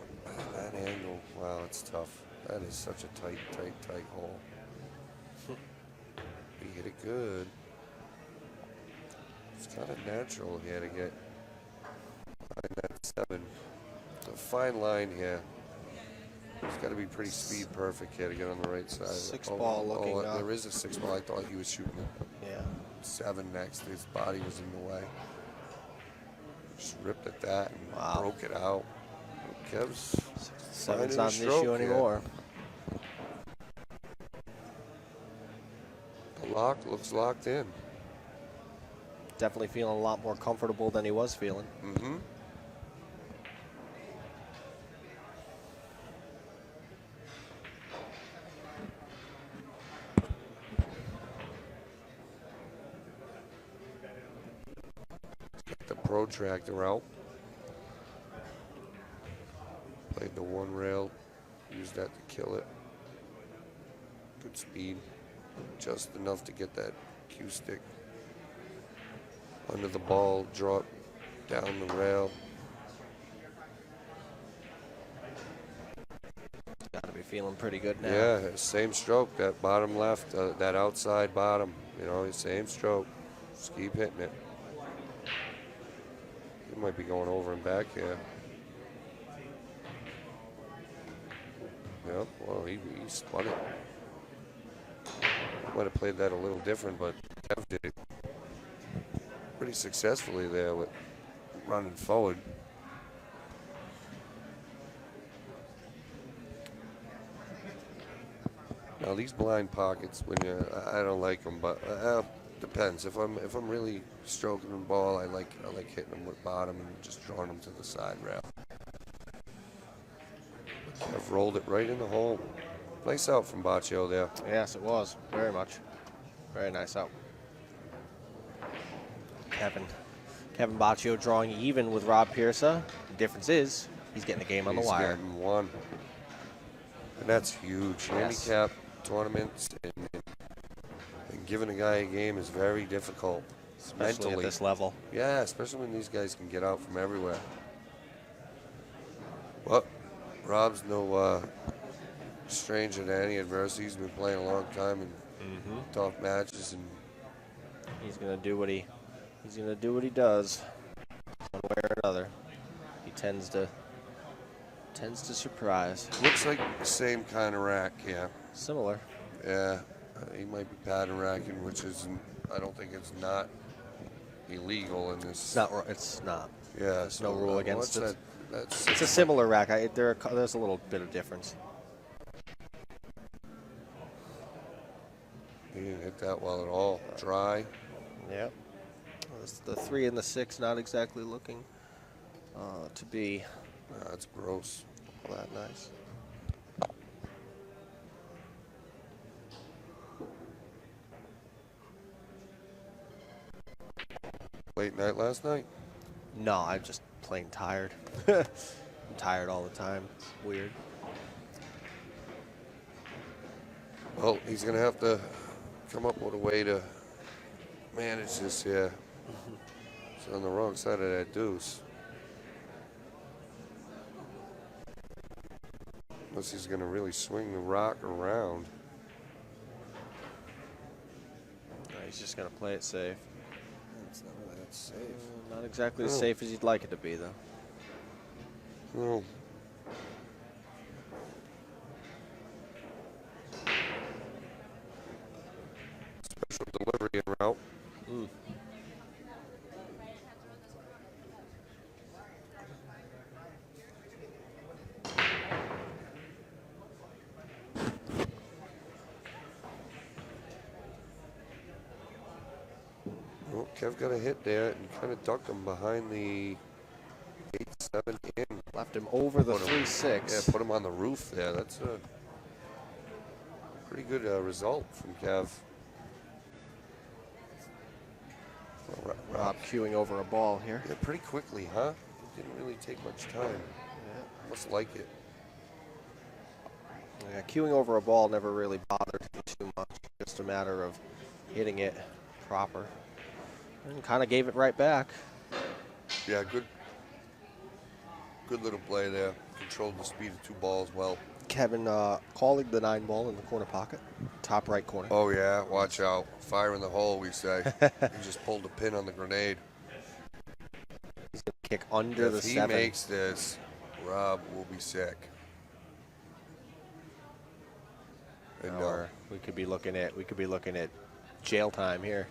That angle, wow, it's tough. That is such a tight hole. He hit it good. It's kind of natural here to get behind that 7. It's a fine line here. It's got to be pretty speed perfect here to get on the right side. 6 ball looking up. There is a 6 ball. I thought he was shooting Yeah. 7 next. His body was in the way. Just ripped at that and Wow. broke it out. Kev's 7's finding not a an stroke issue here. anymore. The lock looks locked in. Definitely feeling a lot more comfortable than he was feeling. Mm-hmm. Get the protractor out. Played the 1 rail. Used that to kill it. Good speed. Just enough to get that cue stick under the ball, drop down the rail. Got to be feeling pretty good now. Yeah, same stroke, that bottom left, that outside bottom, you know, same stroke. Just keep hitting it. He might be going over and back here. Yep, well, he spun it. Might have played that a little different, but Kev did it pretty successfully there with running forward. Now these blind pockets, when I don't like them, but depends. If I'm really stroking the ball, I like hitting them with bottom and just drawing them to the side rail. I've rolled it right in the hole. Nice out from Baucio there. Yes, it was. Very much. Very nice out. Kevin Baucio drawing even with Rob Piersa. The difference is he's getting the game on the wire. He's getting 1. And that's huge. Yes. Handicap tournaments and giving a guy a game is very difficult. Especially mentally. at this level. Yeah, especially when these guys can get out from everywhere. Well, Rob's no stranger to any adversity. He's been playing a long time in tough matches, and He's gonna do what he does, one way or another. He tends to surprise. looks like the same kind of rack. Yeah, Similar. yeah. He might be pattern racking, which is I don't think it's not illegal in this. It's not. Yeah, There's no rule against it. That's It's a similar rack. There's a little bit of difference. He didn't hit that well at all. Dry. Yep. The 3 and the 6 not exactly looking to be That's gross. all that nice. Late night last night. No, I'm just plain tired. I'm tired all the time. It's weird. Well, he's going to have to come up with a way to manage this here. He's on the wrong side of that deuce. Unless he's going to really swing the rock around. No, he's just going to play it safe. It's not really that safe. Not exactly as safe as you'd like it to be, though. No. Special delivery en route. Well, Kev got a hit there and kind of ducked him behind the 8-7 in. Left him over the Put him- 3-6. Yeah, put him on the roof there. That's a pretty good result from Kev. Rob queuing over a ball here. Yeah, pretty quickly, huh? Didn't really take much time. Must like it. Yeah, queuing over a ball never really bothered him too much. Just a matter of hitting it proper. And kind of gave it right back. Yeah, good little play there. Controlled the speed of two balls well. Kevin calling the 9 ball in the corner pocket. Top right corner. Oh, yeah, watch out. Fire in the hole, we say. He just pulled a pin on the grenade. He's going to kick under the If he 7. makes this, Rob will be sick. And Or we could be looking at jail time here.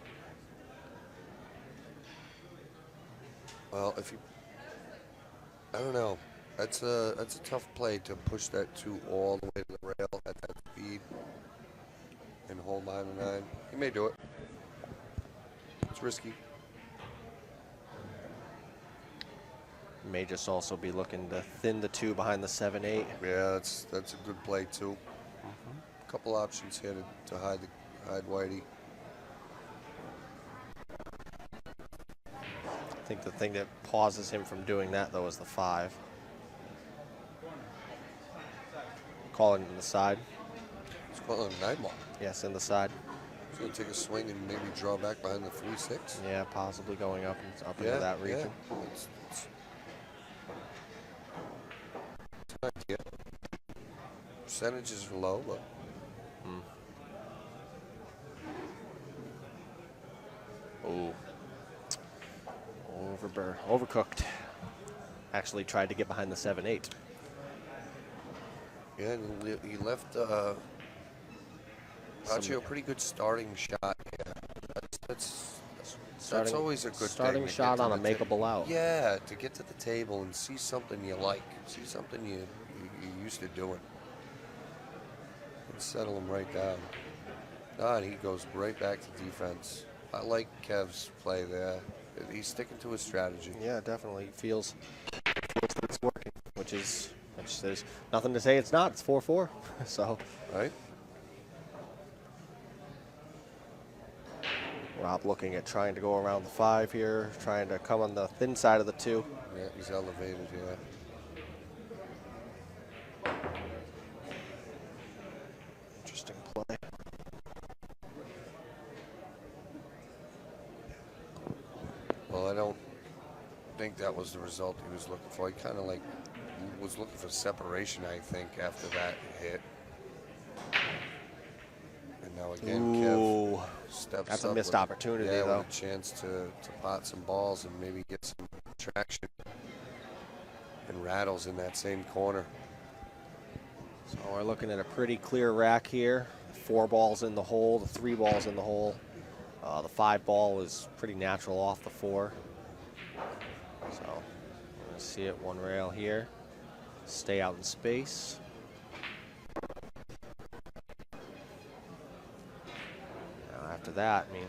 well, if you, I don't know. That's a tough play to push that 2 all the way to the rail at that speed and hold 9-9. He may do it. It's risky. May just also be looking to thin the 2 behind the 7-8. Yeah, that's a good play too. Couple options here to hide Whitey. I think the thing that pauses him from doing that, though, is the 5. Calling in the side. He's calling a 9 ball. Yes, in the side. He's going to take a swing and maybe draw back behind the 3-6. Yeah, possibly going up into that region. Yeah. It's an idea. Percentages are low, but Ooh. Overcooked. Actually tried to get behind the 7-8. yeah, and he left Baucio a pretty good starting shot. Yeah, that's always a good starting thing. shot on a makeable out. Yeah, to get to the table and see something you like, see something you used to doing, and settle him right down. And he goes right back to defense. I like Kev's play there. He's sticking to his strategy. Yeah, definitely. Feels that it's working, which there's nothing to say it's not. It's 4-4. So Right? Rob looking at trying to go around the 5 here, trying to come on the thin side of the 2. Yeah, he's elevated, yeah. Interesting play. Well, I don't think that was the result he was looking for. He kind of was looking for separation, I think, after that hit. And now again, Ooh, Kev steps that's up a missed with opportunity, yeah, though. with a chance to pot some balls and maybe get some traction and rattles in that same corner. So we're looking at a pretty clear rack here. 4 balls in the hole, the 3 balls in the hole. The 5 ball is pretty natural off the 4. So we're going to see it 1 rail here. Stay out in space. Now after that, I mean,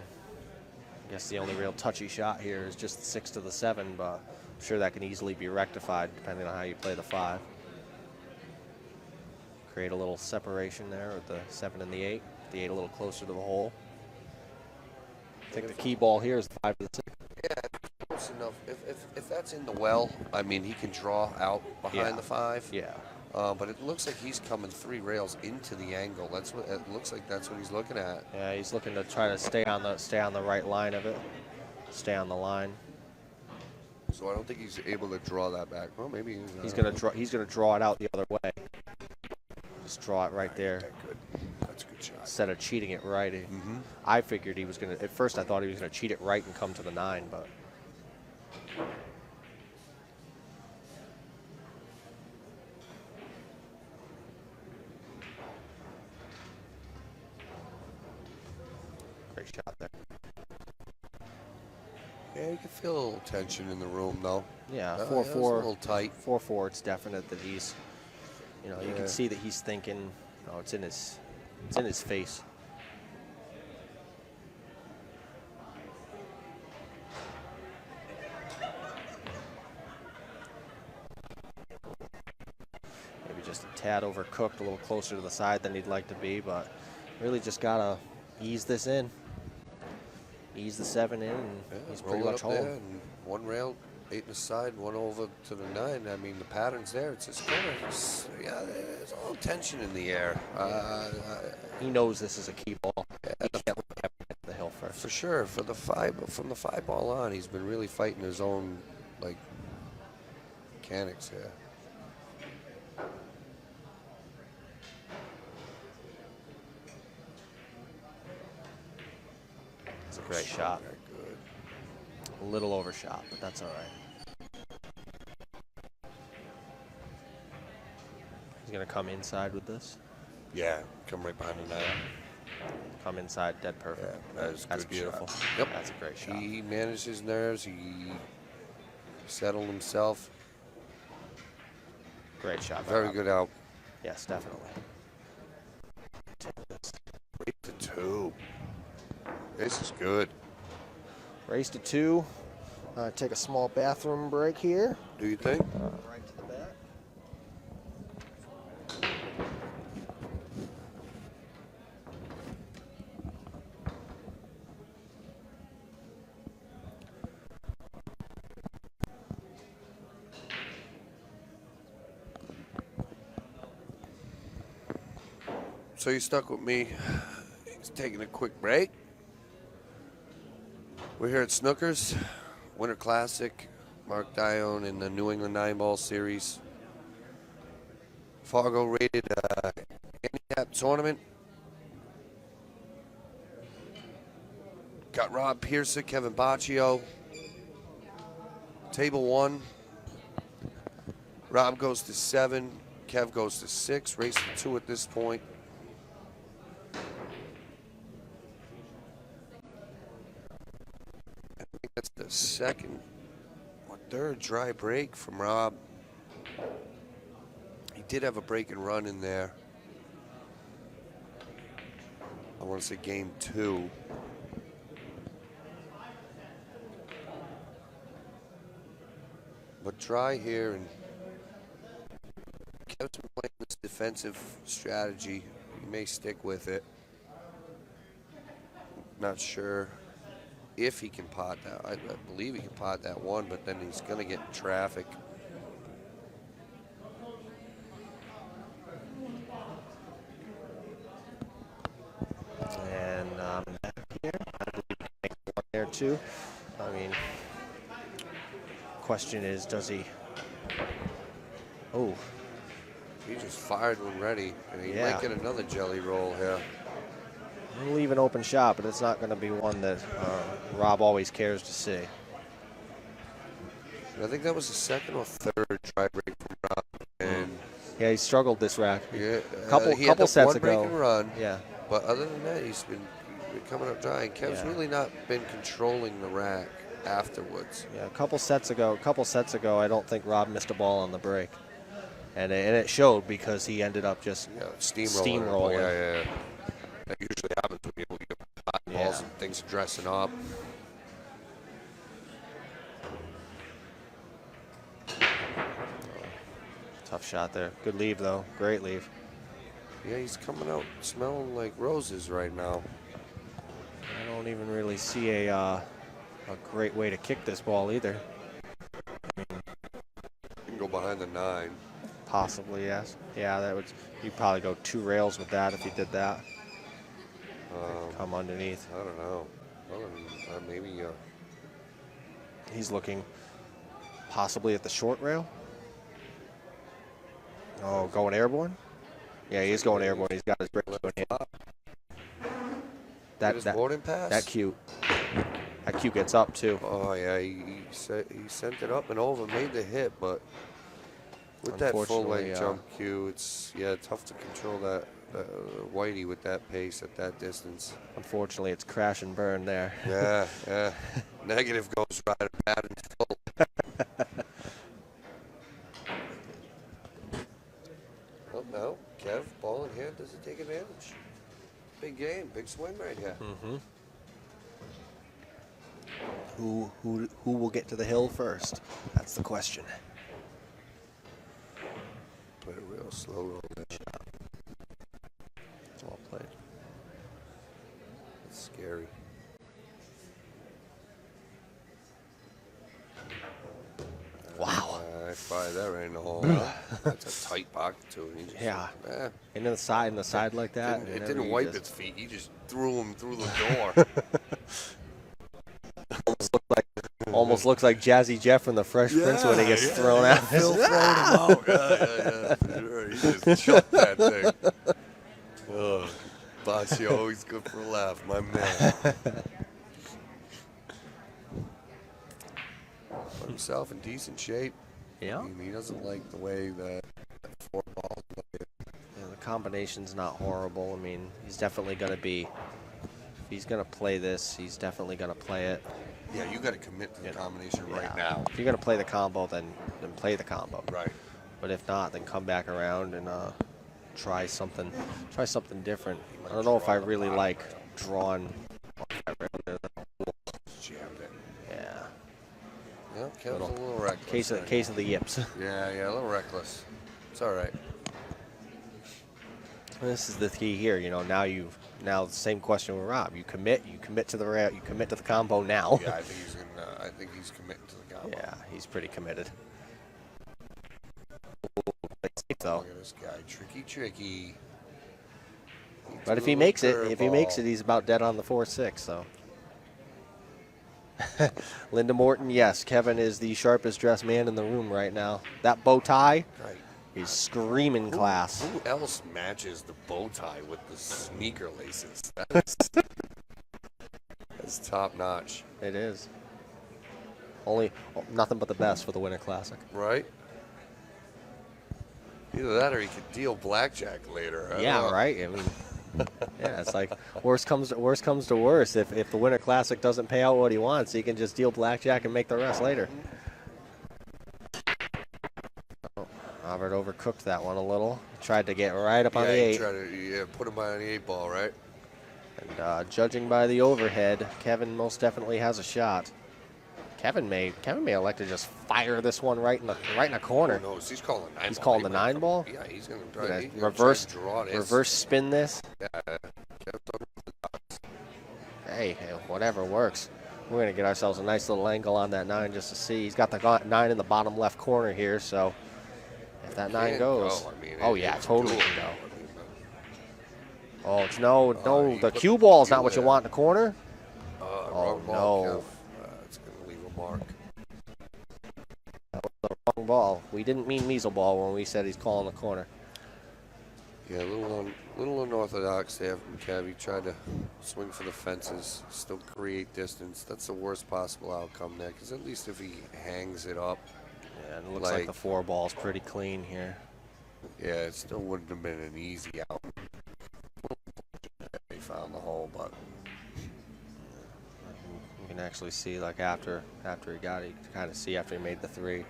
I guess the only real touchy shot here is just the 6 to the 7, but I'm sure that can easily be rectified depending on how you play the 5. Create a little separation there with the 7 and the 8. The 8 a little closer to the hole. I think the key ball here is the 5 to the 6. Yeah, nice enough. If that's in the well, I mean, he can draw out behind the 5. Yeah. But it looks like he's coming 3 rails into the angle. That's what it looks like. That's what he's looking at. Yeah, he's looking to try to stay on the right line of it. Stay on the line. So I don't think he's able to draw that back. Well, maybe He's gonna draw it out the other way. Just draw it right there. Good. That's a good shot. Instead of cheating it right. I figured he was gonna. At first, I thought he was gonna cheat it right and come to the 9, but. Great shot there. Yeah, you can feel a little tension in the room, though. Yeah, It's 4-4. a little tight. 4-4. It's definite that he's, you Yeah. can see that he's thinking. Oh, it's in his face. Maybe just a tad overcooked, a little closer to the side than he'd like to be, but really just gotta ease this in. Ease the 7 in, and he's pretty roll it much up home. there and 1 rail, 8 in the side, 1 over to the 9. I mean, the pattern's there. It's just kind of, yeah, there's a little tension in the air. He knows this is a key ball. He can't let him hit the hill first. For sure, from the 5 ball on, he's been really fighting his own, like, mechanics here. It's a great shot. Very good. A little overshot, but that's all right. He's gonna come inside with this. Yeah, come right behind the 9. Come inside, dead perfect. Yeah, that is That's good beautiful. shot. Yep. That's a great shot. He managed his nerves. He settled himself. Great shot. by Very Rob. good out. Yes, definitely. Take this. 3-2. This is good. Race to 2. Take a small bathroom break here. Do you think? Right to the back. So you stuck with me. He's taking a quick break. We're here at Snookers, Winter Classic, Mark Dione in the New England 9-ball series. Fargo rated handicap tournament. Got Rob Piersa, Kevin Baucio. Table 1. Rob goes to 7. Kev goes to 6. Race to 2 at this point. I think that's the second or third dry break from Rob. He did have a break and run in there. I want to say game 2. But dry here, and Kev's been playing this defensive strategy. He may stick with it. Not sure if he can pot that. I believe he can pot that 1, but then he's going to get in traffic. And back here, I believe he can make 1 there too. I mean, question is, does he? Oh, He just fired when ready, and he Yeah. might get another jelly roll here. he'll leave an open shot, but it's not going to be one that Rob always cares to see. And I think that was the second or third dry break from Rob. And Yeah, he struggled this rack. yeah, Couple he had the sets one break ago. and run. Yeah. But other than that, he's been coming up dry. And Kev's Yeah. really not been controlling the rack afterwards. Yeah, a couple sets ago, I don't think Rob missed a ball on the break, and it showed because he ended up just Yeah, Steamrolling. Yeah. That usually happens when you get hot balls Yeah. and things are dressing up. tough shot there. Good leave though, great leave. Yeah, he's coming out smelling like roses right now. I don't even really see a a great way to kick this ball either. You can go behind the 9. Possibly, yes. Yeah, that would. You'd probably go 2 rails with that if you did that. Come underneath. I don't know. Well, maybe. He's looking possibly at the short rail. Oh, going airborne? Yeah, he is going airborne. He's got his brake in hand. That boarding pass? That cue gets up too. Oh yeah, he sent it up and over, made the hit, but with that full length jump cue, it's tough to control that Whitey with that pace at that distance. Unfortunately, it's crash and burn there. Yeah. Negative goes right bad and full. Oh no, Kev, ball in hand, does it take advantage? Big game, big swing right here. Mm-hmm. Who will get to the hill first? That's the question. Put a real slow roll there. Well played. It's scary. Wow. I fired that right in the hole. That's a tight pocket too. And he just, into the side like that. It didn't wipe its feet. He just threw him through the door. Almost looks like Jazzy Jeff from the Fresh Prince when he gets thrown out. Phil thrown him out. Yeah. He just chucked that thing. Oh, Baucio, always good for a laugh, my man. Put himself in decent shape. Yeah. I mean, he doesn't like the way that 4 balls play. Yeah, the combination's not horrible. I mean, he's definitely going to be. If he's going to play this, he's definitely going to play it. Yeah, you got to commit to the combination right now. If you're going to play the combo, then play the combo. Right. But if not, then come back around and try something different. I don't know if I really like drawing. Jammed it. Yeah. Yeah, Kev's a little reckless. Case of the yips. Yeah, a little reckless. It's all right. This is the key here. Now the same question with Rob. You commit to the rail. You commit to the combo now. Yeah, I think he's committing to the combo. Yeah, he's pretty committed. Though. Look at this guy, tricky. But if he makes it, he's about dead on the 4-6. So. Linda Morton, yes, Kevin is the sharpest dressed man in the room right now. That bow tie is screaming class. Who else matches the bow tie with the sneaker laces? That's top notch. It is. Nothing but the best for the Winter Classic. Right? Either that or he could deal blackjack later. Yeah, right. I mean, yeah, it's like worst comes to worst. If the Winter Classic doesn't pay out what he wants, he can just deal blackjack and make the rest later. Oh, Robert overcooked that one a little. Tried to get right up on the 8. Tried to put him behind the 8 ball, right? And judging by the overhead, Kevin most definitely has a shot. Kevin may elect to just fire this one right in the corner. Oh, no, he's calling the 9 ball. He's calling the 9 ball? Yeah, he's going to try to reverse spin this. Yeah. Hey, whatever works. We're going to get ourselves a nice little angle on that 9 just to see. He's got the 9 in the bottom left corner here, so if that 9 goes. Totally can go. Oh, the cue ball is not what you want in the corner. Wrong ball, Kev. It's going to leave a mark. That was the wrong ball. We didn't mean measle ball when we said he's calling the corner. Yeah, a little unorthodox there from Kev. He tried to swing for the fences, still create distance. That's the worst possible outcome there, because at least if he hangs it up. Yeah, and it looks like the 4 ball's pretty clean here. Yeah, it still wouldn't have been an easy out. He found the hole, but you can actually see, like after he got it, you can kind of see after he made the 3, you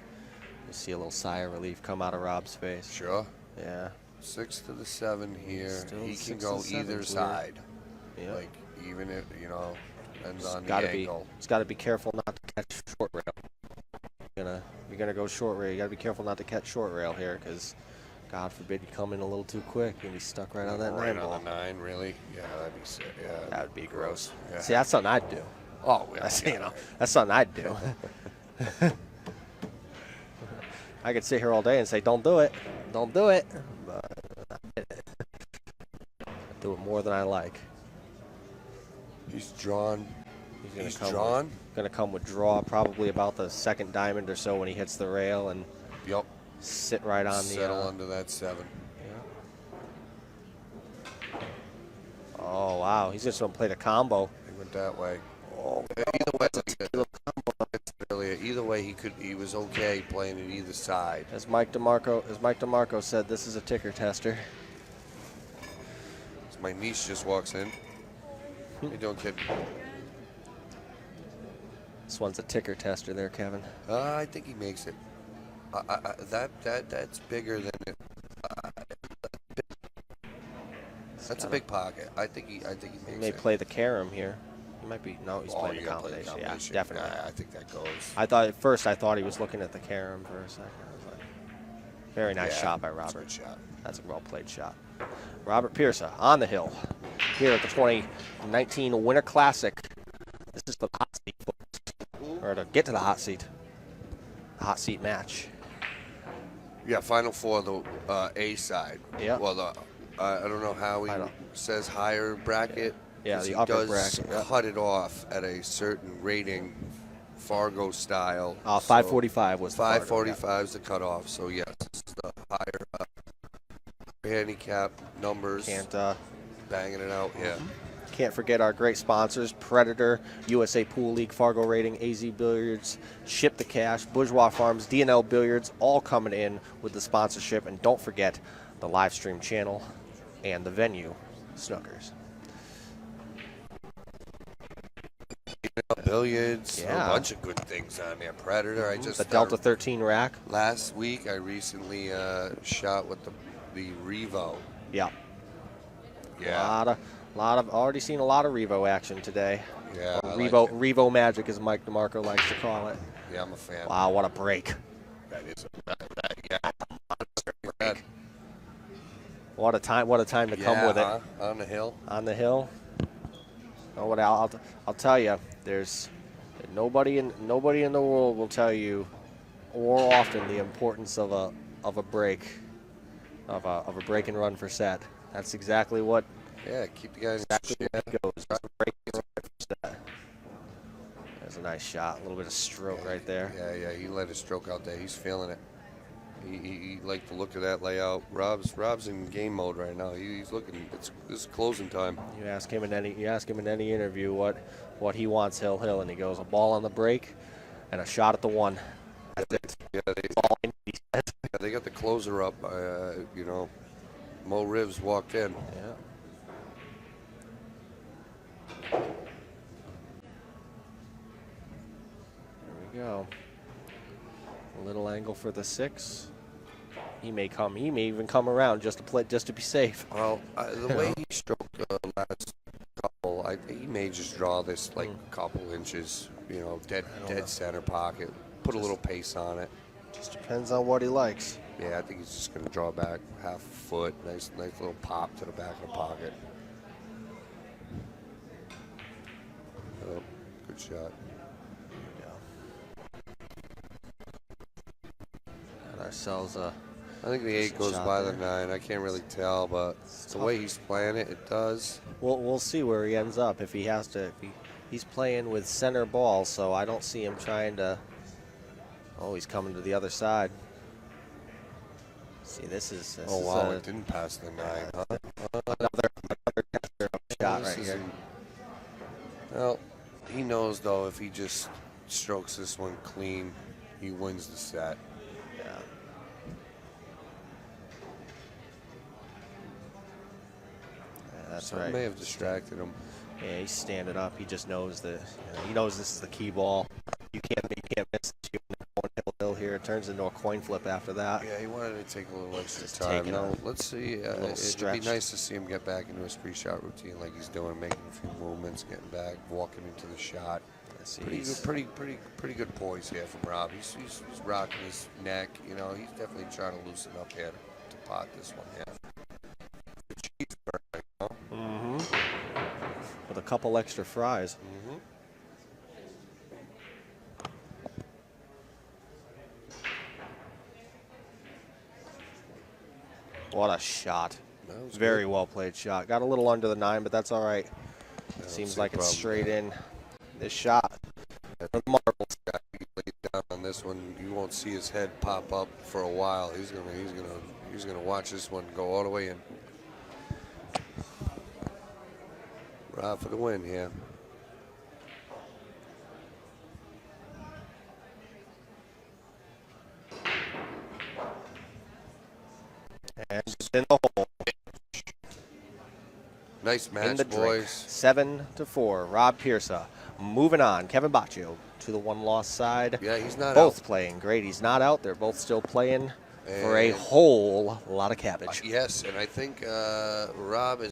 see a little sigh of relief come out of Rob's face. Sure. Yeah. 6 to the 7 here. Still He can go either side. Yeah. Like, even if, depends on the angle. He's got to be careful not to catch short rail. You're gonna go short rail. You got to be careful not to catch short rail here, because God forbid you come in a little too quick and be stuck right on that 9 ball. Right on the 9, really? Yeah, that'd be sick. Yeah, that would be gross. Yeah. See, that's something I'd do. Oh, yeah. That's, you know, that's something I'd do. I could sit here all day and say, don't do it. Don't do it. But I do it more than I like. He's drawn. He's going to come with draw probably about the second diamond or so when he hits the rail and Yep. sit right on Settle under that 7. Yeah. Oh, wow. He's just going to play the combo. He went that way. Oh, Either way, he was okay playing it either side. As Mike DeMarco said, this is a ticker tester. So my niece just walks in. How you doing, kid? This one's a ticker tester there, Kevin. I think he makes it. That's bigger than it. That's a big pocket. I think he makes it. He may play the carom here. He might be. No, he's playing you the gotta play combination. the combination. Yeah, definitely. I think that goes. At first I thought he was looking at the carom for a second. I was like, very nice shot by Robert. That's a good shot. That's a well-played shot. Robert Piersa on the hill here at the 2019 Winter Classic. This is the hot seat, folks. Or to get to the hot seat. The hot seat match. Yeah, Final Four, the A side. Yeah. Well, I don't know how he says higher bracket. Yeah, the he upper does bracket. Yeah. cut it off at a certain rating, Fargo style. 545 was the Fargo, 545 is the cutoff. So yes, this is the higher handicap numbers. Can't banging it out. Yeah. Can't forget our great sponsors: Predator, USA Pool League, Fargo Rating, AZ Billiards, Ship the Cash, Bourgeois Farms, DNL Billiards, all coming in with the sponsorship. And don't forget the live stream channel and the venue, Snookers. Billiards, Yeah. a bunch of good things on there. Predator, I just the Delta 13 rack. Last week, I recently shot with the Revo. Yeah. Yeah. Already seen a lot of Revo action today. Yeah. Or I Revo, like it. Revo Magic, as Mike DeMarco likes to call it. Yeah, I'm a fan. Wow, what a break! That is yeah. What a time! What a time to come with it. On the hill. On the hill. Oh, what I'll tell you, there's nobody in the world will tell you more often the importance of a break, of a break and run for set. That's exactly what. Yeah, keep the guys. Exactly what it goes. Break and run for set. There's a nice shot. A little bit of stroke right there. Yeah. He let his stroke out there. He's feeling it. He liked the look of that layout. Rob's in game mode right now. He's looking. It's closing time. You ask him in any interview what he wants hill, and he goes a ball on the break and a shot at the one. That's it. Yeah, they got the closer up. Mo Rivs walked in. Yeah. There we go. A little angle for the 6. He may even come around just to be safe. Well, the way he stroked the last couple, he may just draw this like a couple inches, dead center pocket. Put a little pace on it. Just depends on what he likes. Yeah, I think he's just going to draw back half a foot. Nice little pop to the back of the pocket. Oh, good shot. Got ourselves a. I think the 8 goes by the 9. I can't really tell, but the way he's playing it, it does. We'll see where he ends up if he has to. He's playing with center ball, so I don't see him trying to. Oh, he's coming to the other side. See, this is it didn't pass the 9. Huh? Another shot right here. Well, he knows though if he just strokes this one clean, he wins the set. Yeah. That's right. May have distracted him. Yeah, he's standing up. He just knows that. He knows this is the key ball. You can't miss it. Hill here. It turns into a coin flip after that. Yeah, he wanted to take a little extra time. Now, let's see. It'd be nice to see him get back into his pre-shot routine like he's doing, making a few movements, getting back, walking into the shot. Pretty good poise here from Rob. He's rocking his neck. He's definitely trying to loosen up here to pot this one here. The cheeseburger, With a couple extra fries. What a shot. That was Very good. well played shot. Got a little under the 9, but that's all right. I don't Seems see a like it's problem straight there. in. This shot. The marbles. He laid down on this one. You won't see his head pop up for a while. He's gonna watch this one go all the way in. Rob for the win here. And it's in the hole. Nice In match, the drink. boys. 7-4. Rob Piersa. Moving on. Kevin Baucio to the one-loss side. Yeah, he's not Both out. playing great. He's not out. They're both still playing for a And- whole lot of cabbage. Yes, and I think Rob is